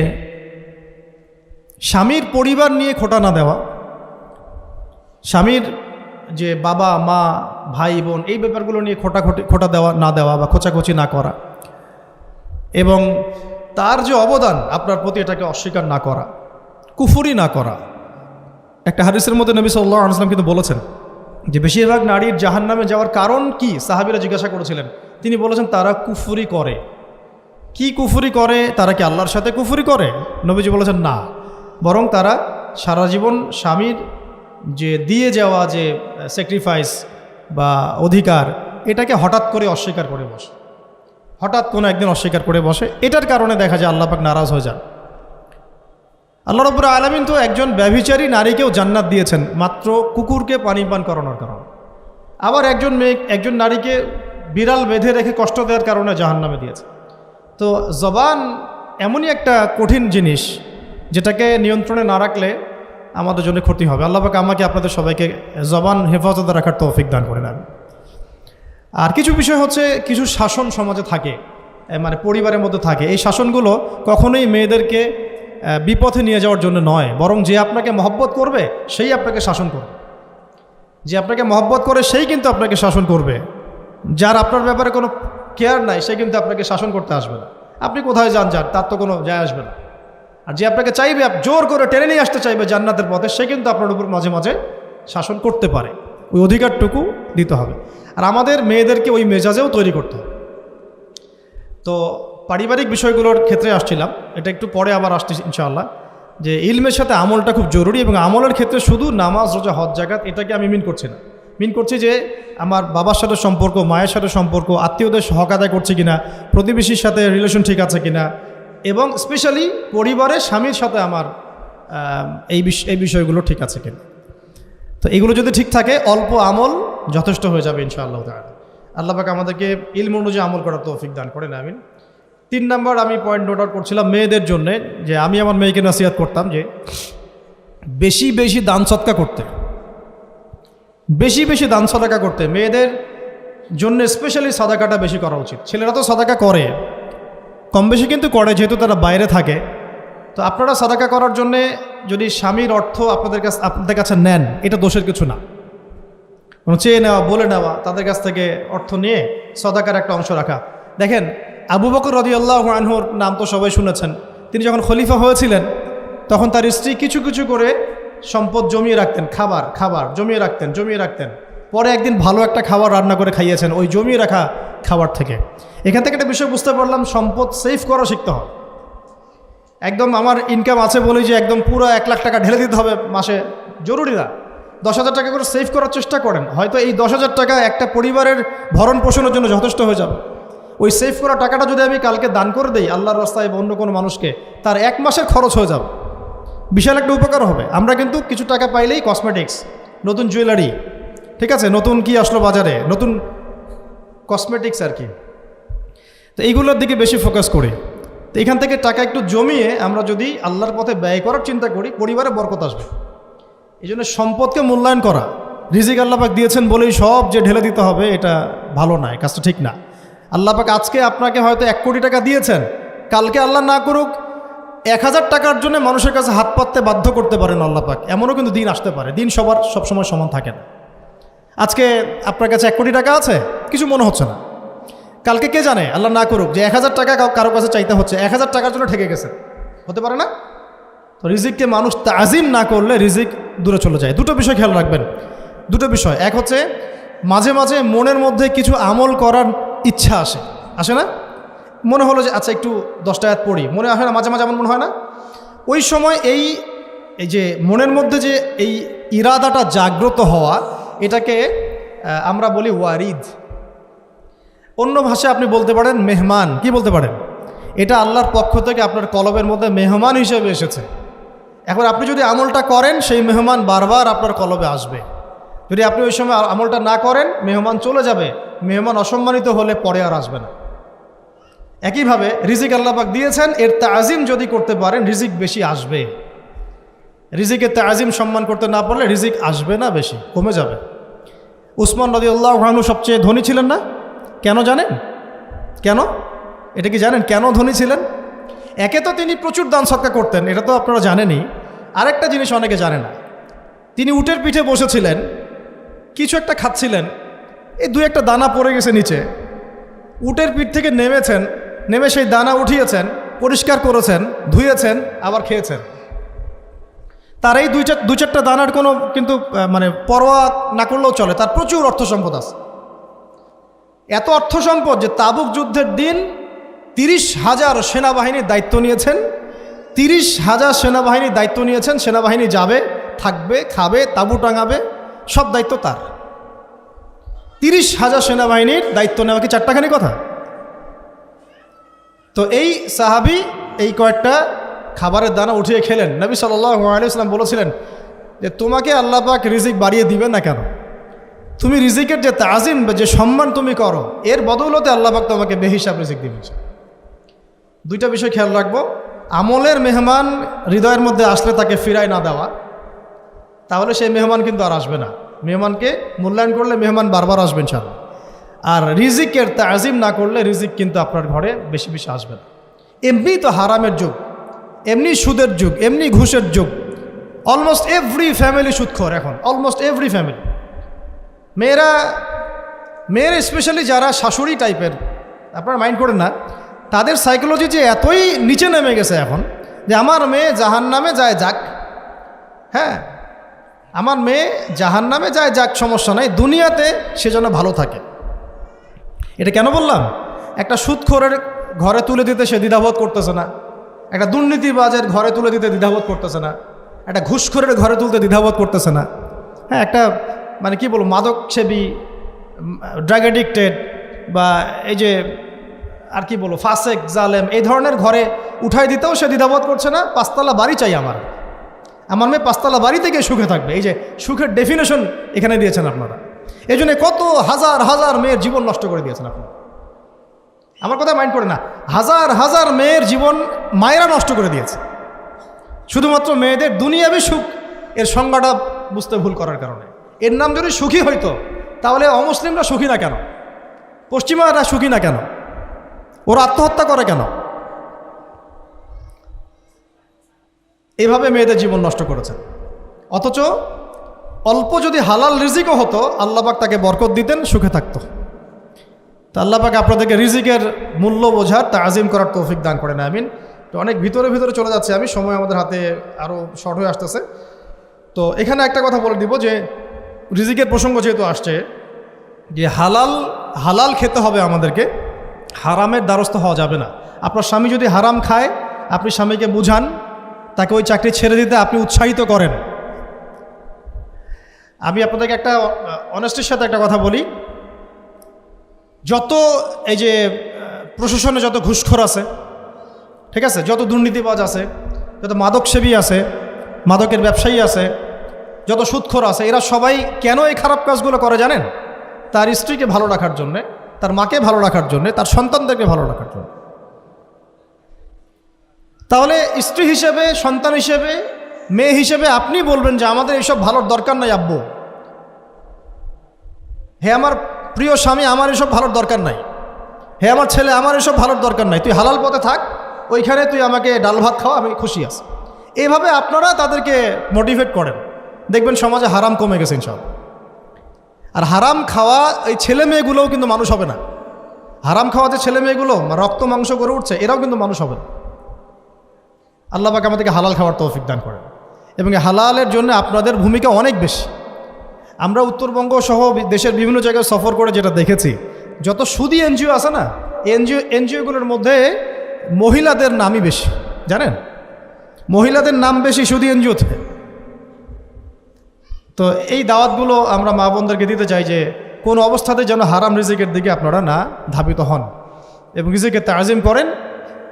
স্বামীর পরিবার নিয়ে খোঁটা না দেওয়া, স্বামীর যে বাবা মা ভাই বোন এই ব্যাপারগুলো নিয়ে খোঁটা দেওয়া না দেওয়া বা খোঁচাখুচি না করা, এবং তার যে অবদান আপনার প্রতি এটাকে অস্বীকার না করা, কুফরি না করা। একটা হাদিসের মধ্যে নবী সাল্লাল্লাহু আলাইহি ওয়াসাল্লাম কিন্তু বলেছেন যে বেশিরভাগ নারীর জাহান্নামে যাওয়ার কারণ কি? সাহাবীরা জিজ্ঞাসা করেছিলেন, তিনি বলেছেন তারা কুফরি করে। কি কুফরি করে? তারা কি আল্লাহর সাথে কুফরি করে? নবীজি বলেছেন না, বরং তারা সারা জীবন স্বামীর যে দিয়ে যাওয়া যে স্যাক্রিফাইস বা অধিকার, এটাকে হঠাৎ করে অস্বীকার করে বসে, হঠাৎ কোনো একদিন অস্বীকার করে বসে। এটার কারণে দেখা যায় আল্লাহ পাক নারাজ হয়ে যান। আল্লাহ রাব্বুল আলামিন তো একজন ব্যভিচারী নারীকেও জান্নাত দিয়েছেন মাত্র কুকুরকে পানি পান করানোর কারণে। আবার একজন নারীকে বিড়াল বেঁধে রেখে কষ্ট দেওয়ার কারণে জাহান্নামে দিয়েছে। তো জবান এমনই একটা কঠিন জিনিস, যেটাকে নিয়ন্ত্রণে না রাখলে আমাদের জন্য ক্ষতি হবে। আল্লাহ পাক আমাকে আপনাদের সবাইকে জবান হেফাজতে রাখার তৌফিক দান করে নেন। আর কিছু বিষয় হচ্ছে, কিছু শাসন সমাজে থাকে, মানে পরিবারের মধ্যে থাকে। এই শাসনগুলো কখনোই মেয়েদেরকে বিপথে নিয়ে যাওয়ার জন্য নয়, বরং যে আপনাকে মহব্বত করবে সেই আপনাকে শাসন করবে। যে আপনাকে মহব্বত করে সেই কিন্তু আপনাকে শাসন করবে। যার আপনার ব্যাপারে কোনো কেয়ার নাই সে কিন্তু আপনাকে শাসন করতে আসবে না। আপনি কোথায় যান তার তো কোনো যায় আসবে না। আর যে আপনাকে চাইবে, জোর করে টেনে নিয়ে আসতে চাইবে জান্নাতের পথে, সে কিন্তু আপনার উপর মাঝে মাঝে শাসন করতে পারে। ওই অধিকারটুকু দিতে হবে। আর আমাদের মেয়েদেরকে ওই মেজাজেও তৈরি করতে হবে। তো পারিবারিক বিষয়গুলোর ক্ষেত্রে আসছিলাম, এটা একটু পরে আবার আসছি ইনশাআল্লাহ, যে ইলমের সাথে আমলটা খুব জরুরি। এবং আমলের ক্ষেত্রে শুধু নামাজ, রোজা, হজ, জাকাত এটাকে আমি মিন করছি না। মিন করছি যে আমার বাবার সাথে সম্পর্ক, মায়ের সাথে সম্পর্ক, আত্মীয়দের হক আদায় করছে কিনা, প্রতিবেশীর সাথে রিলেশন ঠিক আছে কিনা, এবং স্পেশালি পরিবারের স্বামীর সাথে আমার এই বিষয়গুলো ঠিক আছে কিনা। তো এগুলো যদি ঠিক থাকে অল্প আমল যথেষ্ট হয়ে যাবে ইনশাআল্লাহ তাআলা। আল্লাহ পাক আমাদেরকে ইলম অনুযায়ী আমল করার তৌফিক দান করেন, আমিন। 3 নম্বর আমি পয়েন্ট নোট আউট করছিলাম মেয়েদের জন্যে, যে আমি আমার মেয়েকে নসিহত করতাম যে বেশি বেশি দান সদকা করতে, বেশি বেশি দান সদকা করতে। মেয়েদের জন্য স্পেশালি সাদাকাটা বেশি করা উচিত। ছেলেরা তো সাদাকা করে, কম বেশি কিন্তু করে, যেহেতু তারা বাইরে থাকে। তো আপনারা সাদাকা করার জন্যে যদি স্বামীর অর্থ আপনাদের কাছে নেন, এটা দোষের কিছু না। কোনো চেয়ে নেওয়া, বলে নেওয়া, তাদের কাছ থেকে অর্থ নিয়ে সাদাকার একটা অংশ রাখা। দেখেন, আবু বকর রাদিয়াল্লাহু আনহুর নাম তো সবাই শুনেছেন। তিনি যখন খলিফা হয়েছিলেন তখন তার স্ত্রী কিছু কিছু করে সম্পদ জমিয়ে রাখতেন, খাবার জমিয়ে রাখতেন। পরে একদিন ভালো একটা খাবার রান্না করে খাইয়েছেন ওই জমিয়ে রাখা খাবার থেকে। এখান থেকে একটা বিষয় বুঝতে পারলাম, সম্পদ সেভ করা শিখতে হয়। একদম আমার ইনকাম আছে বলেই যে একদম পুরো 1 লাখ টাকা ঢেলে দিতে হবে মাসে, জরুরি না। 10,000 টাকা করে সেভ করার চেষ্টা করেন, হয়তো এই 10,000 টাকা একটা পরিবারের ভরণ পোষণের জন্য যথেষ্ট হয়ে যাবে। ওই সেভ করা টাকাটা যদি আমি কালকে দান করে দিই আল্লাহর রাস্তায় বা অন্য কোনো মানুষকে, তার 1 মাসের খরচ হয়ে যাবে, বিশাল একটা উপকার হবে। আমরা কিন্তু কিছু টাকা পাইলেই কসমেটিক্স, নতুন জুয়েলারি, ঠিক আছে, নতুন কি আসলো বাজারে, নতুন কসমেটিক্স আর কি, তো এইগুলোর দিকে বেশি ফোকাস করি। তো এখান থেকে টাকা একটু জমিয়ে আমরা যদি আল্লাহর পথে ব্যয় করার চিন্তা করি, পরিবারে বরকত আসবে। এই জন্য সম্পদকে মূল্যায়ন করা, রিজিক আল্লাহ পাক দিয়েছেন বলেই সব যে ঢেলে দিতে হবে, এটা ভালো না, এই কাজটা ঠিক না। আল্লাহ পাক আজকে আপনাকে হয়তো 1 কোটি টাকা দিয়েছেন, কালকে আল্লাহ না করুক 1000 টাকার জন্য মানুষের কাছে হাত পাততে বাধ্য করতে পারেন আল্লাহ পাক। এমনও কিন্তু দিন আসতে পারে, দিন সবসময় সমান থাকে না। আজকে আপনার কাছে 1 কোটি টাকা আছে, কিছু মনে হচ্ছে না, কালকে কে জানে, আল্লাহ না করুক যে 1000 টাকা কারো কাছে চাইতে হচ্ছে, 1000 টাকার জন্য ঠেকে গেছে, হতে পারে না। তো রিজিককে মানুষ তাজিম না করলে রিজিক দূরে চলে যায়। দুটো বিষয় খেয়াল রাখবেন, দুটো বিষয়। এক হচ্ছে মাঝে মাঝে মনের মধ্যে কিছু আমল করার ইচ্ছা আসে না, মনে হলো যে আচ্ছা একটু 10টা আয়াত পড়ি, মনে আসে না মাঝে মাঝে, এমন মনে হয় না? ওই সময় এই যে মনের মধ্যে যে এই ইরাদাটা জাগ্রত হওয়া, এটাকে আমরা বলি ওয়ারিদ। অন্য ভাষায় আপনি বলতে পারেন মেহমান। কি বলতে পারেন? এটা আল্লাহর পক্ষ থেকে আপনার কলবের মধ্যে মেহমান হিসেবে এসেছে। এখন আপনি যদি আমলটা করেন, সেই মেহমান বারবার আপনার কলবে আসবে। যদি আপনি ওই সময় আমলটা না করেন, মেহমান চলে যাবে, মেহমান অসম্মানিত হলে পরে আর আসবে না। একইভাবে রিজিক আল্লাহ পাক দিয়েছেন, এর তাজিম যদি করতে পারেন রিজিক বেশি আসবে। রিজিকের তাজিম সম্মান করতে না পারলে রিজিক আসবে না, বেশি কমে যাবে। উসমান রাদিয়াল্লাহু আনহু সবচেয়ে ধনী ছিলেন না? কেন জানেন? কেন? এটা কি জানেন কেন ধনী ছিলেন? একে তো তিনি প্রচুর দান সদকা করতেন, এটা তো আপনারা জানেনই। আরেকটা জিনিস অনেকে জানে না, তিনি উটের পিঠে বসেছিলেন, কিছু একটা খাচ্ছিলেন, এই 2-1টা দানা পড়ে গেছে নিচে। উটের পিঠ থেকে নেমেছেন, নেমে সেই দানা উঠিয়েছেন, পরিষ্কার করেছেন, ধুয়েছেন, আবার খেয়েছেন। তার এই 2-4টা দানার কোনো কিন্তু মানে পরোয়া না করলেও চলে, তার প্রচুর অর্থ সম্পদ আছে। এত অর্থ সম্পদ যে তাবুক যুদ্ধের দিন 30,000 সেনাবাহিনীর দায়িত্ব নিয়েছেন। 30,000 সেনাবাহিনীর দায়িত্ব নিয়েছেন। সেনাবাহিনী যাবে, থাকবে, খাবে, তাঁবু টাঙাবে, সব দায়িত্ব তার। 30,000 সেনাবাহিনীর দায়িত্ব নেওয়া কি চারটাখানি কথা? তো এই সাহাবী এই কয়েকটা খাবারের দানা উঠিয়ে খেলেন। নবী সাল্লাল্লাহু আলাইহি ওয়াসাল্লাম বলেছিলেন যে তোমাকে আল্লাহ পাক রিজিক বাড়িয়ে দিবেন না কেন? তুমি রিজিকের যে তাজিম, যে সম্মান তুমি করো, এর বদৌলতে আল্লাহ পাক তোমাকে বেহিসাব রিজিক দিবেন। 2টা বিষয় খেয়াল রাখবো। আমলের মেহমান হৃদয়ের মধ্যে আসলে তাকে ফিরায় না দেওয়া, তাহলে সেই মেহমান কিন্তু আর আসবে না। মেহমানকে মূল্যায়ন করলে মেহমান বারবার আসবেন ইনশাআল্লাহ। আর রিজিকের তাজিম না করলে রিজিক কিন্তু আপনার ঘরে বেশি বেশি আসবে না। এমনি তো হারামের যুগ, এমনি সুদের যুগ, এমনি ঘুষের যুগ। অলমোস্ট এভরি ফ্যামিলি সুদখোর এখন, অলমোস্ট এভরি ফ্যামিলি। মেয়েরা স্পেশালি যারা শাশুড়ি টাইপের, আপনারা মাইন্ড করেন না, তাদের সাইকোলজি যে এতই নিচে নেমে গেছে এখন যে আমার মেয়ে জাহান্নামে যায় যাক, হ্যাঁ আমার মেয়ে জাহান্নামে যায় যাক, সমস্যা নাই, দুনিয়াতে সে যেন ভালো থাকে। এটা কেন বললাম? একটা সুদখোরের ঘরে তুলে দিতে সে দ্বিধাবোধ করতেছে না, একটা দুর্নীতিবাজের ঘরে তুলে দিতে দ্বিধাবোধ করতেছে না, একটা ঘুষখোরের ঘরে তুলতে দ্বিধাবোধ করতেছে না, হ্যাঁ একটা মানে কি বলবো মাদকসেবী, ড্রাগ এডিক্টেড বা এই যে আর কি বলবো ফাসেক জালেম, এই ধরনের ঘরে উঠাই দিতেও সে দ্বিধাবোধ করছে না। পাঁচতলা বাড়ি চাই আমার মেয়ে পাঁচতলা বাড়ি থেকে সুখে থাকবে। এই যে সুখের ডেফিনেশন এখানে দিয়েছেন আপনারা। এই জন্য কত হাজার হাজার মেয়ের জীবন নষ্ট করে দিয়েছেন আপনারা। আমার কথা মাইন্ড করে না, হাজার হাজার মেয়ের জীবন মায়েরা নষ্ট করে দিয়েছে শুধুমাত্র মেয়েদের দুনিয়াবী সুখ এর সংজ্ঞাটা বুঝতে ভুল করার কারণে। এর নাম যদি সুখী হইতো তাহলে অমুসলিমরা সুখী না কেন, পশ্চিমারা সুখী না কেন, ওরা আত্মহত্যা করে কেন? এভাবে মেয়েদের জীবন নষ্ট করেছে। অথচ অল্প যদি হালাল রিজিকও হতো আল্লাহ পাক তাকে বরকত দিতেন, সুখে থাকতো। তা আল্লাহ পাক আপনাদেরকে রিজিকের মূল্য বোঝার, তাজিম করার তৌফিক দান করেন, আমিন। তো অনেক ভিতরে ভিতরে চলে যাচ্ছে আমি, সময় আমাদের হাতে আরও শর্ট হয়ে আসতেছে। তো এখানে একটা কথা বলে দিব যে রিজিকের প্রসঙ্গ যেহেতু আসছে, যে হালাল খেতে হবে আমাদেরকে, হারামের দ্বারস্থ হওয়া যাবে না। আপনার স্বামী যদি হারাম খায় আপনি স্বামীকে বুঝান, তাকে ওই চাকরি ছেড়ে দিতে আপনি উৎসাহিত করেন। আমি আপনাদেরকে একটা অনেস্টির সাথে একটা কথা বলি, যত এই যে প্রশাসনে যত ঘুষখোর আছে, ঠিক আছে, যত দুর্নীতিবাজ আছে, যত মাদকসেবী আছে, মাদকের ব্যবসায়ী আছে, যত সুদখোর আছে, এরা সবাই কেন এই খারাপ কাজগুলো করে জানেন? তার স্ত্রীকে ভালো রাখার জন্যে, তার মাকে ভালো রাখার জন্যে, তার সন্তানদেরকে ভালো রাখার জন্য। তাহলে স্ত্রী হিসেবে, সন্তান হিসেবে, মেয়ে হিসেবে আপনি বলবেন যে আমাদের এসব ভালোর দরকার নাই আব্বু, হে আমার প্রিয় স্বামী আমার এসব ভালোর দরকার নাই, হে আমার ছেলে আমার এসব ভালোর দরকার নাই, তুই হালাল পথে থাক, ওইখানে তুই আমাকে ডাল ভাত খাওয়া, আমি খুশি আছি। এইভাবে আপনারা তাদেরকে মোটিভেট করেন, দেখবেন সমাজে হারাম কমে গেছে ইনশাআল্লাহ। আর হারাম খাওয়া এই ছেলে মেয়েগুলোও কিন্তু মানুষ হবে না। হারাম খাওয়া যে ছেলে মেয়েগুলো রক্ত মাংস করে উঠছে, এরাও কিন্তু মানুষ হবে না। আল্লাহ পাক আমাদেরকে হালাল খাওয়ার তৌফিক দান করেন, এবং এই হালালের জন্য আপনাদের ভূমিকা অনেক বেশি। আমরা উত্তরবঙ্গ সহ দেশের বিভিন্ন জায়গায় সফর করে যেটা দেখেছি, যত সুদী এনজিও আছে না, এনজিওগুলোর মধ্যে মহিলাদের নামই বেশি, জানেন, মহিলাদের নাম বেশি সুদী এনজিওতে। তো এই দাওয়াতগুলো আমরা মা বোনদেরকে দিতে চাই যে কোন অবস্থাতে যেন হারাম রিজিকের দিকে আপনারা না ধাবিত হন, এবং রিজিকের তাজিম করেন,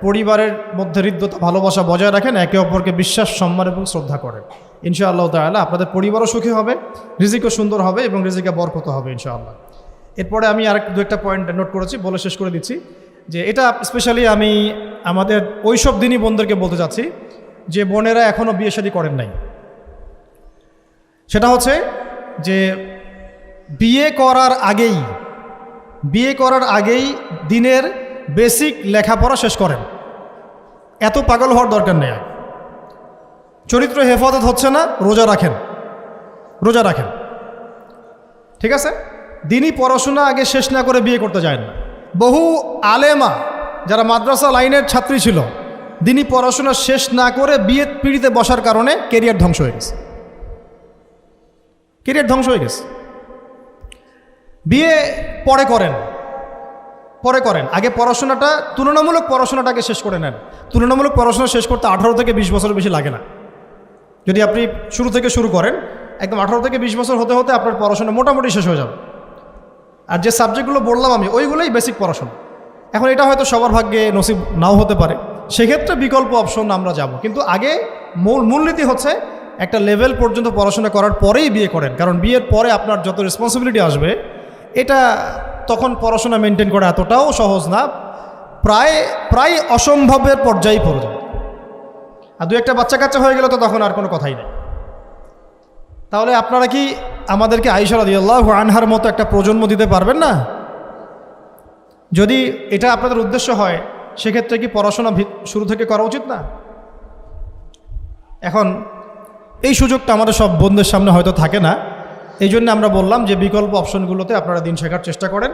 পরিবারের মধ্যে হৃদ্যতা ভালোবাসা বজায় রাখেন, একে অপরকে বিশ্বাস, সম্মান এবং শ্রদ্ধা করেন। ইনশাআল্লাহ তাআলা আপনাদের পরিবারও সুখী হবে, রিজিকও সুন্দর হবে এবং রিজিকে বরকত হবে ইনশাআল্লাহ। এরপরে আমি আর দু একটা পয়েন্ট নোট করেছি, বলে শেষ করে দিচ্ছি যে এটা স্পেশালি আমি আমাদের ওইসব দিনই বোনদেরকে বলতে চাচ্ছি যে বোনেরা এখনও বিয়ে শাদী করেন নাই। সেটা হচ্ছে যে বিয়ে করার আগেই দিনের বেসিক লেখাপড়া শেষ করেন। এত পাগল হওয়ার দরকার নেই। চরিত্র হেফাজত হচ্ছে না, রোজা রাখেন, ঠিক আছে। দিনই পড়াশোনা আগে শেষ না করে বিয়ে করতে যায় না। বহু আলেমা যারা মাদ্রাসা লাইনের ছাত্রী ছিল, দিনই পড়াশোনা শেষ না করে বিয়ে পিড়িতে বসার কারণে কেরিয়ার ধ্বংস হয়ে গেছে। বিয়ে পরে করেন, আগে পড়াশোনাটা, তুলনামূলক পড়াশোনাটাকে শেষ করে নেন। তুলনামূলক পড়াশোনা শেষ করতে 18 থেকে 20 বছর বেশি লাগে না। যদি আপনি শুরু থেকে শুরু করেন, একদম 18 থেকে 20 বছর হতে হতে আপনার পড়াশোনা মোটামুটি শেষ হয়ে যাবে। আর যে সাবজেক্টগুলো বললাম আমি, ওইগুলোই বেসিক পড়াশোনা। এখন এটা হয়তো সবার ভাগ্যে নসিব নাও হতে পারে, সেক্ষেত্রে বিকল্প অপশন আমরা যাব, কিন্তু আগে মূলনীতি হচ্ছে একটা লেভেল পর্যন্ত পড়াশোনা করার পরেই বিয়ে করেন। কারণ বিয়ের পরে আপনার যত রেসপন্সিবিলিটি আসবে, এটা তখন পড়াশোনা মেনটেন করা এতটাও সহজ না, প্রায় অসম্ভবের পর্যায়ে পড়ে যায়। আর দু একটা বাচ্চা কাচ্চা হয়ে গেলে তো তখন আর কোনো কথাই নেই। তাহলে আপনারা কি আমাদেরকে আয়েশা রাদিয়াল্লাহু আনহার মতো একটা প্রজন্ম দিতে পারবেন না? যদি এটা আপনাদের উদ্দেশ্য হয়, সেক্ষেত্রে কি পড়াশোনা শুরু থেকে করা উচিত না? এখন এই সুযোগটা আমাদের সব বোনদের সামনে হয়তো থাকে না, এই জন্য আমরা বললাম যে বিকল্প অপশনগুলোতে আপনারা দিন শেখার চেষ্টা করেন।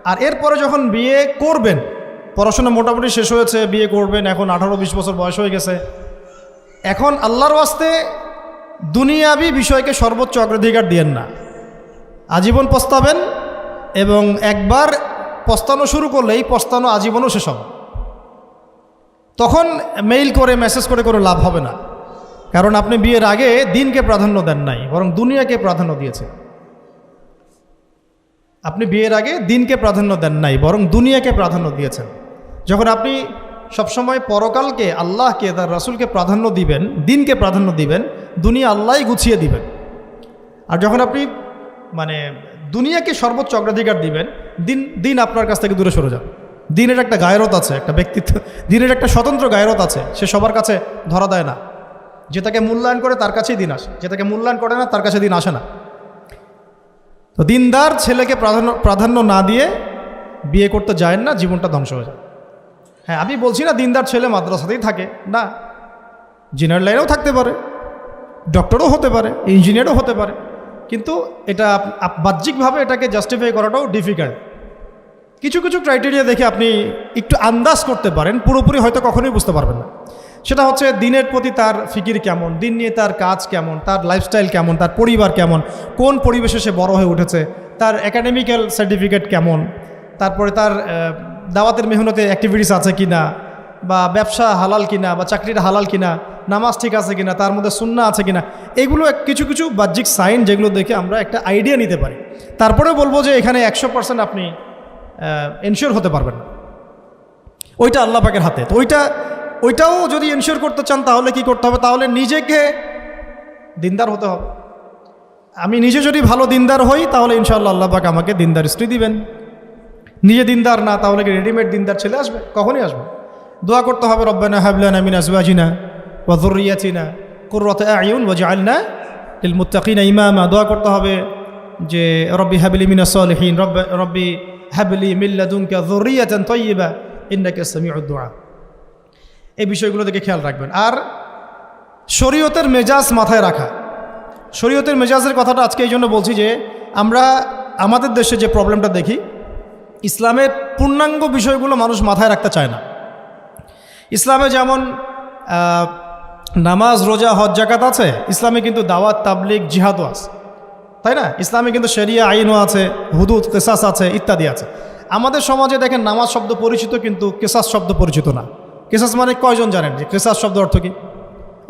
আর এরপরে যখন বিয়ে করবেন, পড়াশোনা মোটামুটি শেষ হয়েছে, বিয়ে করবেন, এখন 18-20 বছর বয়স হয়ে গেছে, এখন আল্লাহর ওয়াস্তে দুনিয়াবি বিষয়কে সর্বোচ্চ অগ্রাধিকার দিয়েন না। আজীবন পস্তাবেন, এবং একবার পস্তানো শুরু করলে এই পস্তানো আজীবনও শেষ হবে। তখন মেইল করে মেসেজ করে কোনো লাভ হবে না, কারণ আপনি বিয়ের আগে দিনকে প্রাধান্য দেন নাই, বরং দুনিয়াকে প্রাধান্য দিয়েছে। আপনি বিয়ের আগে দিনকে প্রাধান্য দেন নাই, বরং দুনিয়াকে প্রাধান্য দিয়েছেন। যখন আপনি সবসময় পরকালকে, আল্লাহকে, তার রাসূলকে প্রাধান্য দিবেন, দিনকে প্রাধান্য দিবেন, দুনিয়া আল্লাহই গুছিয়ে দিবেন। আর যখন আপনি দুনিয়াকে সর্বোচ্চ অগ্রাধিকার দিবেন, দিন আপনার কাছ থেকে দূরে সরে যাবে। দিনের একটা গায়রত আছে, একটা ব্যক্তিত্ব, দিনের একটা স্বতন্ত্র গায়রত আছে, সে সবার কাছে ধরা দেয় না। যে তাকে মূল্যায়ন করে তার কাছেই দিন আসে, যে তাকে মূল্যায়ন করে না তার কাছে দিন আসে না। তো দিনদার ছেলেকে প্রাধান্য না দিয়ে বিয়ে করতে যায় না, জীবনটা ধ্বংস হয়ে যায়। হ্যাঁ, আমি বলছি না দিনদার ছেলে মাদ্রাসাতেই থাকে, না, ইঞ্জিনিয়ার লাইনেও থাকতে পারে, ডক্টরও হতে পারে, ইঞ্জিনিয়ারও হতে পারে, কিন্তু এটা বাহ্যিকভাবে এটাকে জাস্টিফাই করাটাও ডিফিকাল্ট। কিছু কিছু ক্রাইটেরিয়া দেখে আপনি একটু আন্দাজ করতে পারেন, পুরোপুরি হয়তো কখনোই বুঝতে পারবেন না। সেটা হচ্ছে দিনের প্রতি তার ফিকির কেমন, দিন নিয়ে তার কাজ কেমন, তার লাইফস্টাইল কেমন, তার পরিবার কেমন, কোন পরিবেশে সে বড় হয়ে উঠেছে, তার একাডেমিক্যাল সার্টিফিকেট কেমন, তারপরে তার দাওয়াতের মেহনতে অ্যাক্টিভিটিস আছে কিনা, বা ব্যবসা হালাল কিনা, বা চাকরিটা হালাল কিনা, নামাজ ঠিক আছে কিনা, তার মধ্যে সুন্নাহ আছে কিনা, এগুলো কিছু কিছু বাহ্যিক সাইন যেগুলো দেখে আমরা একটা আইডিয়া নিতে পারি। তারপরে বলবো যে এখানে 100% আপনি এনশিওর হতে পারবেন না, ওইটা আল্লাহ পাকের হাতে। তো ওইটাও যদি এনশিওর করতে চান তাহলে কি করতে হবে? তাহলে নিজেকে দিনদার হতে হবে। আমি নিজে যদি ভালো দিনদার হই তাহলে ইনশাআল্লাহ আল্লাহ পাক আমাকে দিনদার স্ত্রী দিবেন। নিজে দিনদার না, তাহলে কি রেডিমেড দিনদার ছেলে আসবে? কখনই আসবে। দোয়া করতে হবে, রব্বানা হাব লানা মিন আজওয়াজিনা ওয়া যুররিয়াতিনা কুররাতা আ'য়ুন ওয়াজআলনা লিল মুত্তাকিনা ইমামা। দোয়া করতে হবে যে রব্বি হাবলি মিনাস সালিহিন, রব্বি হাবলি মিন লাদুনকা যুররিয়াতান তাইয়্যিবা ইন্নাকা সামিউদ দুআ। এই বিষয়গুলো দিকে খেয়াল রাখবেন। আর শরীয়তের মেজাজ মাথায় রাখা। শরীয়তের মেজাজের কথাটা আজকে এই জন্য বলছি যে আমরা আমাদের দেশে যে প্রবলেমটা দেখি, ইসলামের পূর্ণাঙ্গ বিষয়গুলো মানুষ মাথায় রাখতে চায় না। ইসলামে যেমন নামাজ, রোজা, হজ, যাকাত আছে, ইসলামে কিন্তু দাওয়াত, তাবলিগ, জিহাদও আছে, তাই না? ইসলামে কিন্তু শরিয়া আইনও আছে, হুদুদ, কিসাস আছে, ইত্যাদি আছে। আমাদের সমাজে দেখেন নামাজ শব্দ পরিচিত, কিন্তু কিসাস শব্দ পরিচিত না। কিসাস মানে কয়জন জানেন যে কিসাস শব্দ অর্থ কি?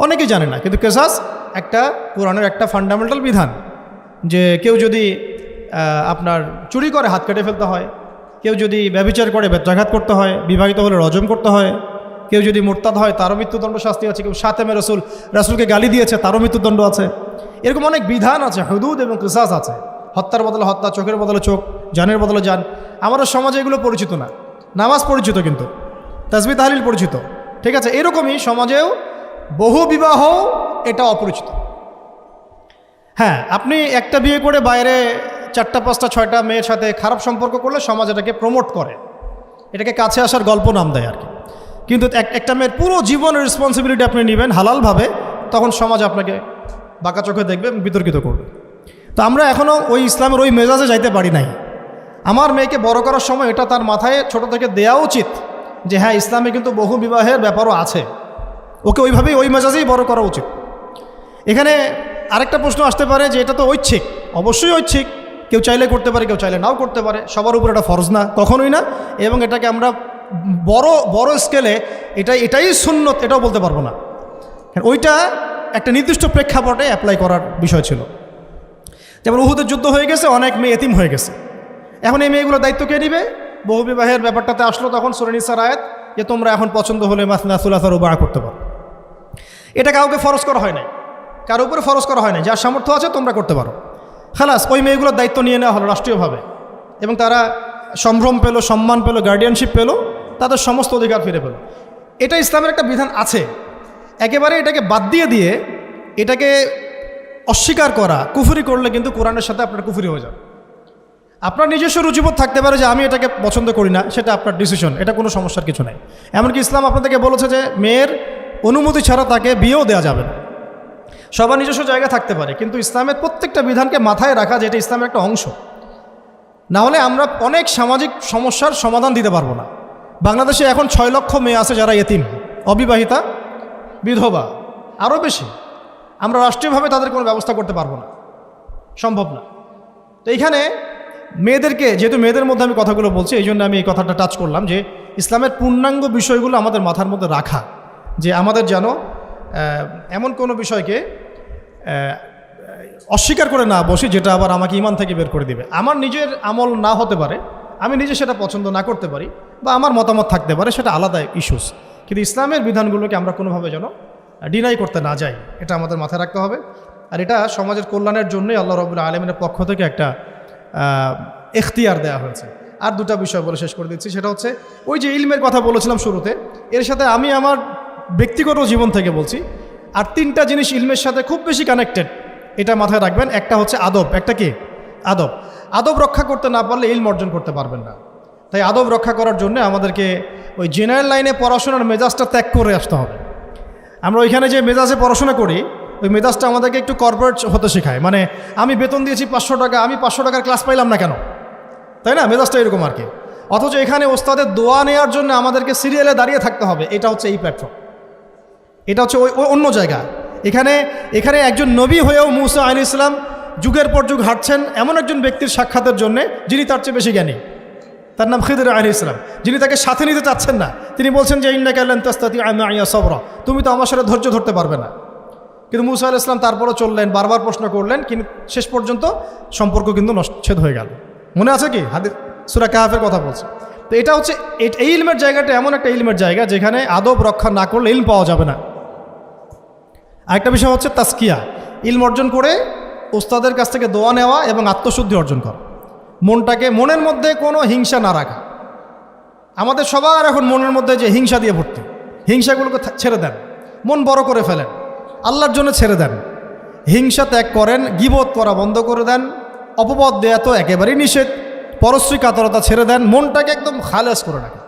অনেকেই জানে না। কিন্তু কিসাস একটা কোরআনের একটা ফান্ডামেন্টাল বিধান, যে কেউ যদি আপনার চুরি করে হাত কেটে ফেলতে হয়, কেউ যদি ব্যভিচার করে বেত্রাঘাত করতে হয়, বিবাহিত হলে রজম করতে হয়, কেউ যদি মুরতাদ হয় তারও মৃত্যুদণ্ড শাস্তি আছে, কেউ শাতেমে রাসূলকে গালি দিয়েছে তারও মৃত্যুদণ্ড আছে। এরকম অনেক বিধান আছে, হুদুদ এবং কিসাস আছে। হত্যার বদলে হত্যা, চোখের বদলে চোখ, জানের বদলে জান। আমাদের সমাজে এগুলো পরিচিত না। নামাজ পরিচিত, কিন্তু তাসবিহ তাহলিল পরিচিত, ঠিক আছে? এরকমই সমাজেও বহু বিবাহ এটা অপরিচিত। হ্যাঁ, আপনি একটা বিয়ে করে বাইরে 4টা 5টা 6টা মেয়ের সাথে খারাপ সম্পর্ক করলে সমাজ এটাকে প্রমোট করে, এটাকে কাছে আসার গল্প নাম দেয় আর কি। কিন্তু একটা মেয়ের পুরো জীবনের রেসপন্সিবিলিটি আপনি নেবেন হালালভাবে, তখন সমাজ আপনাকে বাঁকা চোখে দেখবে, বিতর্কিত করবে। তো আমরা এখনও ওই ইসলামের ওই মেজাজে যাইতে পারি নাই। আমার মেয়েকে বড় করার সময় এটা তার মাথায় ছোট থেকে দেওয়া উচিত যে হ্যাঁ, ইসলামে কিন্তু বহু বিবাহের ব্যাপারও আছে, ওকে ওইভাবেই ওই মেজাজেই বড় করা উচিত। এখানে আরেকটা প্রশ্ন আসতে পারে যে এটা তো ঐচ্ছিক। অবশ্যই ঐচ্ছিক, কেউ চাইলে করতে পারে, কেউ চাইলে নাও করতে পারে, সবার উপর এটা ফরজ না, কখনোই না। এবং এটাকে আমরা বড় স্কেলে এটাই সুন্নত এটাও বলতে পারবো না। ওইটা একটা নির্দিষ্ট প্রেক্ষাপটে অ্যাপ্লাই করার বিষয় ছিল। যেমন উহুদের যুদ্ধ হয়ে গেছে, অনেক মেয়ে এতিম হয়ে গেছে, এখন এই মেয়েগুলোর দায়িত্ব কে নেবে? বহু বিবাহের ব্যাপারটাতে আসলো তখন সূরা নিসার আয়াত যে তোমরা এখন পছন্দ হলে মাসনা সুলাসা রুবা করতে পারো। এটা কাউকে ফরজ করা হয় নাই, কারো উপরে ফরজ করা হয় নাই। যার সামর্থ্য আছে তোমরা করতে পারো, খালাস। ওই মেয়েগুলোর দায়িত্ব নিয়ে নেওয়া হলো রাষ্ট্রীয়ভাবে, এবং তারা সম্ভ্রম পেল, সম্মান পেল, গার্ডিয়ানশিপ পেল, তাদের সমস্ত অধিকার ফিরে পেল। এটা ইসলামের একটা বিধান আছে। একেবারে এটাকে বাদ দিয়ে এটাকে অস্বীকার করা, কুফরি করলে কিন্তু কোরআনের সাথে আপনার কুফরি হয়ে যাবে। আপনার নিজস্ব রুচিবোধ থাকতে পারে যে আমি এটাকে পছন্দ করি না, সেটা আপনার ডিসিশন, এটা কোনো সমস্যার কিছু নাই। এমনকি ইসলাম আপনাদেরকে বলেছে যে মেয়ের অনুমতি ছাড়া তাকে বিয়েও দেওয়া যাবে না। সবার নিজস্ব জায়গা থাকতে পারে, কিন্তু ইসলামের প্রত্যেকটা বিধানকে মাথায় রাখা যেটা ইসলামের একটা অংশ। না হলে আমরা অনেক সামাজিক সমস্যার সমাধান দিতে পারবো না। বাংলাদেশে এখন 6 লক্ষ মেয়ে আছে যারা এতিম, অবিবাহিতা, বিধবা, আরও বেশি। আমরা রাষ্ট্রীয়ভাবে তাদের কোনো ব্যবস্থা করতে পারবো না, সম্ভব না। তো এইখানে মেয়েদেরকে, যেহেতু মেয়েদের মধ্যে আমি কথাগুলো বলছি, এই জন্য আমি এই কথাটা টাচ করলাম যে ইসলামের পূর্ণাঙ্গ বিষয়গুলো আমাদের মাথার মধ্যে রাখা, যে আমাদের যেন এমন কোনো বিষয়কে অস্বীকার করে না বসি যেটা আবার আমাকে ইমান থেকে বের করে দিবে। আমার নিজের আমল না হতে পারে, আমি নিজে সেটা পছন্দ না করতে পারি, বা আমার মতামত থাকতে পারে, সেটা আলাদা ইস্যুস, কিন্তু ইসলামের বিধানগুলোকে আমরা কোনোভাবে যেন ডিনাই করতে না যাই, এটা আমাদের মাথায় রাখতে হবে। আর এটা সমাজের কল্যাণের জন্যই আল্লাহ রাব্বুল আলামিনের পক্ষ থেকে একটা এখতিয়ার দেওয়া হয়েছে। আর দুটা বিষয় বলে শেষ করে দিচ্ছি, সেটা হচ্ছে ওই যে ইলমের কথা বলেছিলাম শুরুতে, এর সাথে আমি আমার ব্যক্তিগত জীবন থেকে বলছি, আর 3টা জিনিস ইলমের সাথে খুব বেশি কানেক্টেড, এটা মাথায় রাখবেন। একটা হচ্ছে আদব। একটা কি? আদব। আদব রক্ষা করতে না পারলে ইলম অর্জন করতে পারবেন না। তাই আদব রক্ষা করার জন্য আমাদেরকে ওই জেনারেল লাইনে পড়াশোনার মেজাজটা ত্যাগ করে আসতে হবে। আমরা ওইখানে যে মেজাজে পড়াশোনা করি, ওই মেজাজটা আমাদেরকে একটু কর্পোরেট হতে শেখায়। মানে আমি বেতন দিয়েছি 500 টাকা, আমি 500 টাকার ক্লাস পাইলাম না কেন, তাই না? মেজাজটা এরকম আর কি। অথচ এখানে ওস্তাদের দোয়া নেওয়ার জন্য আমাদেরকে সিরিয়ালে দাঁড়িয়ে থাকতে হবে। এটা হচ্ছে এই প্ল্যাটফর্ম, এটা হচ্ছে ওই অন্য জায়গা। এখানে একজন নবী হয়েও মুসা আলাইহিস সালাম যুগের পর যুগ হাঁটছেন এমন একজন ব্যক্তির সাক্ষাতের জন্যে যিনি তার চেয়ে বেশি জ্ঞানী, তার নাম খিদর আলাইহিস সালাম, যিনি তাকে সাথে নিতে চাচ্ছেন না। তিনি বলছেন যে ইন্নাকা লান তাস্তাতিআ মাইয়া সাবরা, তুমি তো আমার সাথে ধৈর্য ধরতে পারবে না। কিন্তু মুসা আলাইহিস সালাম তারপরও চললেন, বারবার প্রশ্ন করলেন, কিন্তু শেষ পর্যন্ত সম্পর্ক কিন্তু নচ্ছেদ হয়ে গেল। মনে আছে কি? হাদিস সূরা কাহফের কথা বলছে। তো এটা হচ্ছে এই ইলমের জায়গাটা এমন একটা ইলমের জায়গা যেখানে আদব রক্ষা না করলে ইলম পাওয়া যাবে না। আরেকটা বিষয় হচ্ছে তাসকিয়া, ইলম অর্জন করে ওস্তাদের কাছ থেকে দোয়া নেওয়া এবং আত্মশুদ্ধি অর্জন করা, মনের মধ্যে কোনো হিংসা না রাখা। আমাদের সবার এখন মনের মধ্যে যে হিংসা দিয়ে ভর্তি, হিংসাগুলোকে ছেড়ে দেন, মন বড় করে ফেলেন, আল্লাহর জন্য ছেড়ে দেন, হিংসা ত্যাগ করেন, গীবত করা বন্ধ করে দেন, অপবাদ দেয়া তো একেবারেই নিষেধ, পরশ্রী কাতরতা ছেড়ে দেন, মনটাকে একদম খালেস করে রাখেন।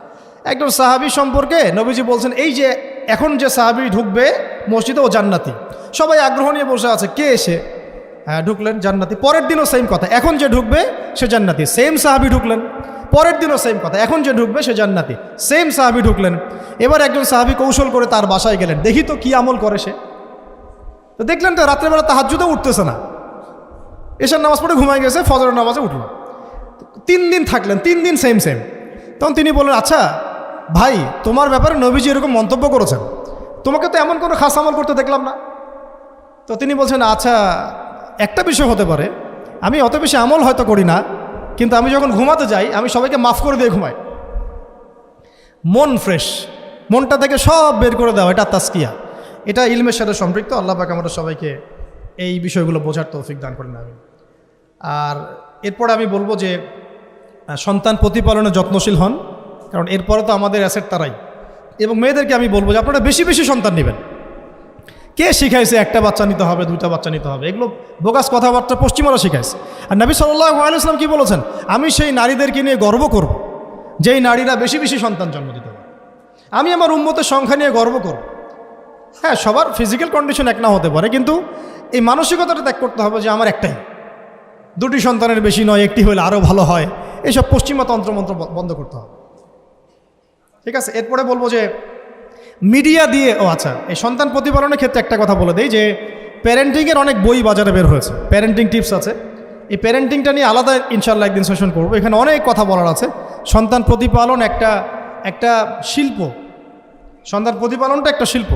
একজন সাহাবী সম্পর্কে নবীজি বলছেন, এই যে এখন যে সাহাবী ঢুকবে মসজিদে ও জান্নাতি, সবাই আগ্রহ নিয়ে বসে আছে, কে এসে ঢুকলেন? জান্নাতি। পরের দিনও সেম কথা, এখন যে ঢুকবে সে জান্নাতি। সেম সাহাবী ঢুকলেন, পরের দিনও সেম কথা, এখন যে ঢুকবে সে জান্নাতি। সেম সাহাবী ঢুকলেন। এবার একজন সাহাবী কৌশল করে তার বাসায় গেলেন, দেখি তো কি আমল করে সে। তো দেখলেন তো রাত্রেবেলা তাহাজ্জুদে উঠতেছে না, এশার নামাজ পড়ে ঘুমায় গেছে, ফজরের নামাজে উঠল। 3 দিন থাকলেন, 3 দিন সেম। তখন তিনি বললেন, আচ্ছা ভাই, তোমার ব্যাপারে নবীজি এরকম মন্তব্য করেছেন, তোমাকে তো এমন কোনো খাস আমল করতে দেখলাম না। তো তিনি বলছেন, আচ্ছা একটা বিষয় হতে পারে, আমি অত বেশি আমল হয়তো করি না, কিন্তু আমি যখন ঘুমাতে যাই আমি সবাইকে মাফ করে দিয়ে ঘুমাই। মন ফ্রেশ, মনটা থেকে সব বের করে দেওয়া, এটা তাসকিয়া, এটা ইলমের সাথে সম্পৃক্ত। আল্লাহ পাক আমাদের সবাইকে এই বিষয়গুলো বোঝার তৌফিক দান করেন। আমি আর এরপরে আমি বলবো যে সন্তান প্রতিপালনে যত্নশীল হন, কারণ এরপরে তো আমাদের অ্যাসেট তারাই। এবং মেয়েদেরকে আমি বলবো যে আপনারা বেশি বেশি সন্তান নেবেন। কে শিখাইছে একটা বাচ্চা নিতে হবে, 2টা বাচ্চা নিতে হবে? এগুলো বোগাস কথাবার্তা পশ্চিমারা শিখাইছে। আর নবী সাল্লাল্লাহু আলাইহি ওয়াসাল্লাম কি বলেছেন? আমি সেই নারীদেরকে নিয়ে গর্ব করব যেই নারীরা বেশি বেশি সন্তান জন্ম দিতে পারে। আমি আমার উম্মতের সংখ্যা নিয়ে গর্ব করব। হ্যাঁ, সবার ফিজিক্যাল কন্ডিশন এক না হতে পারে, কিন্তু এই মানসিকতাটা ত্যাগ করতে হবে যে আমার একটাই, 2টি সন্তানের বেশি নয়, একটি হলে আরও ভালো হয়। এইসব পশ্চিমা তন্ত্রমন্ত্র বন্ধ করতে হবে। ঠিক আছে, এরপরে বলবো যে মিডিয়া দিয়ে, আচ্ছা, এই সন্তান প্রতিপালনের ক্ষেত্রে একটা কথা বলে দেই যে প্যারেন্টিংয়ের অনেক বই বাজারে বের হয়েছে, প্যারেন্টিং টিপস আছে। এই প্যারেন্টিংটা নিয়ে আলাদা ইনশাল্লাহ একদিন সেশন করবো, এখানে অনেক কথা বলার আছে। সন্তান প্রতিপালন একটা শিল্প, সন্তান প্রতিপালনটা একটা শিল্প,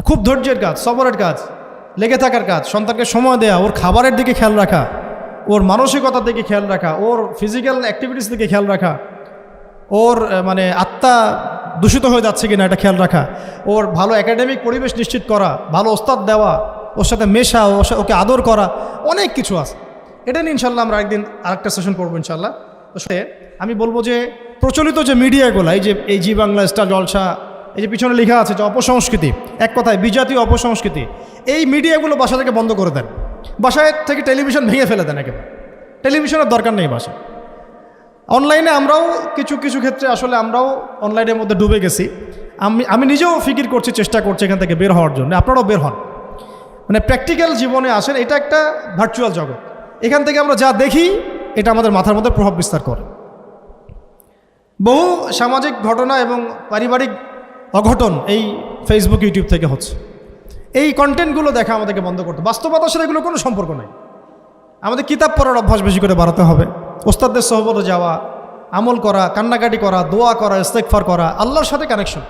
খুব ধৈর্যের কাজ, সবরের কাজ, লেগে থাকার কাজ। সন্তানকে সময় দেওয়া, ওর খাবারের দিকে খেয়াল রাখা, ওর মানসিকতার দিকে খেয়াল রাখা, ওর ফিজিক্যাল অ্যাক্টিভিটিস দিকে খেয়াল রাখা, ওর মানে আত্মা দূষিত হয়ে যাচ্ছে কিনা এটা খেয়াল রাখা, ওর ভালো একাডেমিক পরিবেশ নিশ্চিত করা, ভালো ওস্তাদ দেওয়া, ওর সাথে মেশা, ওকে আদর করা, অনেক কিছু আছে। এটা নিয়ে ইনশাল্লাহ আমরা একদিন আরেকটা সেশন করবো ইনশাল্লাহ। তো সে আমি বলবো যে প্রচলিত যে মিডিয়াগুলো, এই জি বাংলা, স্টার জলসা, এই যে পিছনে লেখা আছে যে অপসংস্কৃতি, এক কথায় বিজাতীয় অপসংস্কৃতি, এই মিডিয়াগুলো বাসা থেকে বন্ধ করে দেন। বাসায় থেকে টেলিভিশন ভেঙে ফেলে দেন একেবারে, টেলিভিশনের দরকার নেই বাসায়। অনলাইনে আমরাও কিছু কিছু ক্ষেত্রে আসলে আমরাও অনলাইনের মধ্যে ডুবে গেছি। আমি নিজেও ফিকির করছি, চেষ্টা করছি এখান থেকে বের হওয়ার জন্য, আপনারাও বের হন। মানে প্র্যাকটিক্যাল জীবনে আসেন, এটা একটা ভার্চুয়াল জগৎ। এখান থেকে আমরা যা দেখি এটা আমাদের মাথার মধ্যে প্রভাব বিস্তার করে। বহু সামাজিক ঘটনা এবং পারিবারিক অঘটন এই ফেসবুক ইউটিউব থেকে হচ্ছে। এই কন্টেন্টগুলো দেখা আমাদেরকে বন্ধ করতে, বাস্তবতার সাথে এগুলো কোনো সম্পর্ক নেই। আমাদের কিতাব পড়ার অভ্যাস বেশি করে বাড়াতে হবে, ওস্তাদদের সহবতে যাওয়া, আমল করা, কান্নাকাটি করা, দোয়া করা, ইস্তেগফার করা, আল্লাহর সাথে কানেকশন।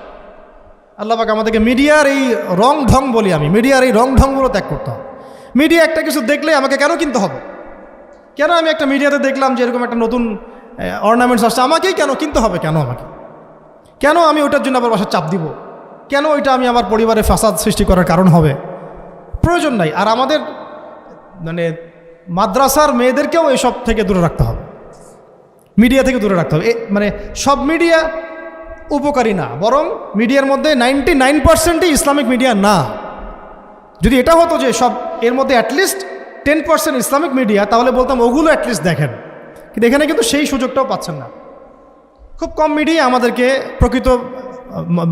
আল্লাহ পাক আমাদেরকে মিডিয়ার এই রং ঢং বলি আমি, মিডিয়ার এই রং ঢংগুলো ত্যাগ করতে হবে। মিডিয়া একটা কিছু দেখলে আমাকে কেন কিনতে হবে? কেন আমি একটা মিডিয়াতে দেখলাম যে এরকম একটা নতুন অর্নামেন্টস আসছে, আমাকেই কেন কিনতে হবে? কেন আমাকে, কেন আমি ওটার জন্য আবার বাসায় চাপ দিব? কেন ওইটা আমি আমার পরিবারে ফাসাদ সৃষ্টি করার কারণ হবে? প্রয়োজন নাই। আর আমাদের মানে মাদ্রাসার মেয়েদেরকেও এসব থেকে দূরে রাখতে হবে, মিডিয়া থেকে দূরে রাখতে হবে। মানে সব মিডিয়া উপকারী না, বরং মিডিয়ার মধ্যে 99%ই ইসলামিক মিডিয়া না। যদি এটা হতো যে সব এর মধ্যে অ্যাটলিস্ট 10% ইসলামিক মিডিয়া, তাহলে বলতাম ওগুলো অ্যাটলিস্ট দেখেন। কিন্তু এখানে কিন্তু সেই সুযোগটাও পাচ্ছেন না। খুব কম মিডিয়া আমাদেরকে প্রকৃত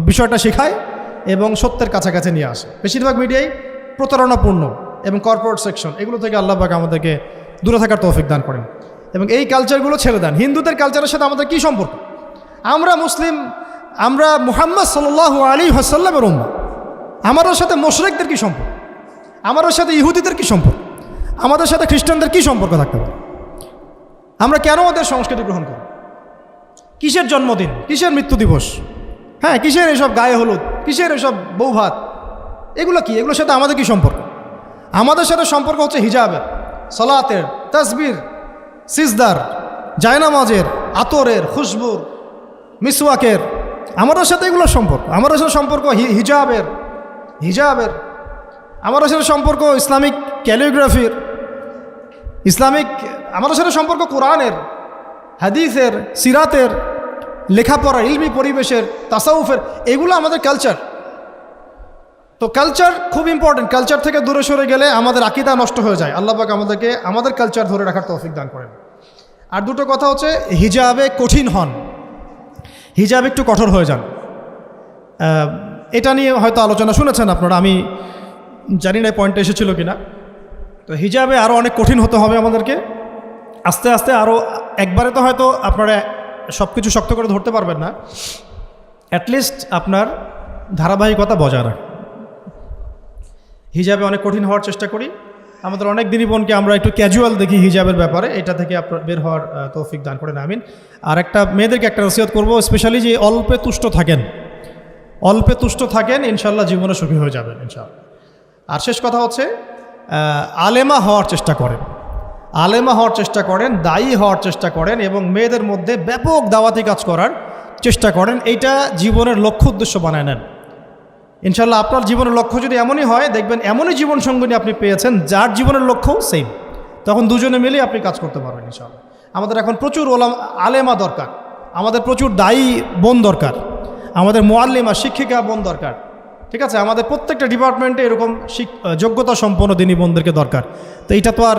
বিষয়টা শেখায় এবং সত্যের কাছাকাছি নিয়ে আসে। বেশিরভাগ মিডিয়াই প্রতারণাপূর্ণ এবং কর্পোরেট সেকশন, এগুলো থেকে আল্লাহ পাক আমাদেরকে দূরে থাকার তৌফিক দান করেন এবং এই কালচারগুলো ছেড়ে দেন। হিন্দুদের কালচারের সাথে আমাদের কী সম্পর্ক? আমরা মুসলিম, আমরা মুহাম্মদ সাল্লাল্লাহু আলাইহি ওয়াসাল্লামের উম্মাহ। আমাদের সাথে মুশরিকদের কী সম্পর্ক? আমাদের সাথে ইহুদিদের কী সম্পর্ক? আমাদের সাথে খ্রিস্টানদের কী সম্পর্ক থাকতে পারে? আমরা কেন ওদের সংস্কৃতি গ্রহণ করি? কিসের জন্মদিন, কিসের মৃত্যু দিবস, হ্যাঁ কিসের এসব গায়ে হলুদ, কিসের এসব বৌভাত, এগুলো কি? এগুলোর সাথে আমাদের কি সম্পর্ক? আমাদের সাথে সম্পর্ক হচ্ছে হিজাবের, সালাতের, তাসবির, সিজদার, জায়নামাজের, আতরের, খুশবুর, মিসওয়াকের। আমাদের সাথে এগুলোর সম্পর্ক। আমাদের সাথে সম্পর্ক হিজাবের, আমাদের সাথে সম্পর্ক ইসলামিক ক্যালিগ্রাফির, ইসলামিক, আমাদের সাথে সম্পর্ক কোরআনের, হাদিসের, সিরাতের, লেখাপড়া, ইলমি পরিবেশের, তাসাউফের, এগুলো আমাদের কালচার। তো কালচার খুব ইম্পর্টেন্ট। কালচার থেকে দূরে সরে গেলে আমাদের আকীদা নষ্ট হয়ে যায়। আল্লাহ পাক আমাদেরকে আমাদের কালচার ধরে রাখার তৌফিক দান করেন। আর দুটো কথা হচ্ছে, হিজাবে কঠিন হন, হিজাব একটু কঠোর হয়ে যান। এটা নিয়ে হয়তো আলোচনা শুনেছেন আপনারা, আমি জানি না পয়েন্টটা এসেছিল কিনা। তো হিজাবে আরও অনেক কঠিন হতে হবে আমাদেরকে, আস্তে আস্তে আরও। একবারে তো হয়তো আপনারা সব কিছু শক্ত করে ধরতে পারবেন না, অ্যাটলিস্ট আপনার ধারাবাহিকতা বজায় রাখ। হিজাবে অনেক কঠিন হওয়ার চেষ্টা করি। আমাদের অনেক দিনই বোনকে আমরা একটু ক্যাজুয়াল দেখি হিজাবের ব্যাপারে, এটা থেকে আপনার বের হওয়ার তৌফিক দান করেন, আমিন। আর একটা মেয়েদেরকে একটা নসিহত করবো, স্পেশালি যে অল্পে তুষ্ট থাকেন, অল্পে তুষ্ট থাকেন, ইনশাল্লাহ জীবনে সুখী হয়ে যাবেন ইনশাল্লাহ। আর শেষ কথা হচ্ছে, আলেমা হওয়ার চেষ্টা করেন, আলেমা হওয়ার চেষ্টা করেন, দায়ী হওয়ার চেষ্টা করেন এবং মেয়েদের মধ্যে ব্যাপক দাওয়াতি কাজ করার চেষ্টা করেন। এইটা জীবনের লক্ষ্য উদ্দেশ্য বানায় নেন ইনশাল্লাহ। আপনার জীবনের লক্ষ্য যদি এমনই হয়, দেখবেন এমনই জীবন সঙ্গিনী আপনি পেয়েছেন যার জীবনের লক্ষ্য সেম, তখন দুজনে মিলে আপনি কাজ করতে পারবেন ইনশাল্লাহ। আমাদের এখন প্রচুর আলেমা দরকার, আমাদের প্রচুর দায়ী বোন দরকার, আমাদের মুআল্লিমা শিক্ষিকা বোন দরকার, ঠিক আছে? আমাদের প্রত্যেকটা ডিপার্টমেন্টে এরকম যোগ্যতা সম্পন্ন দিনী বোনদেরকে দরকার। তো এইটা তো আর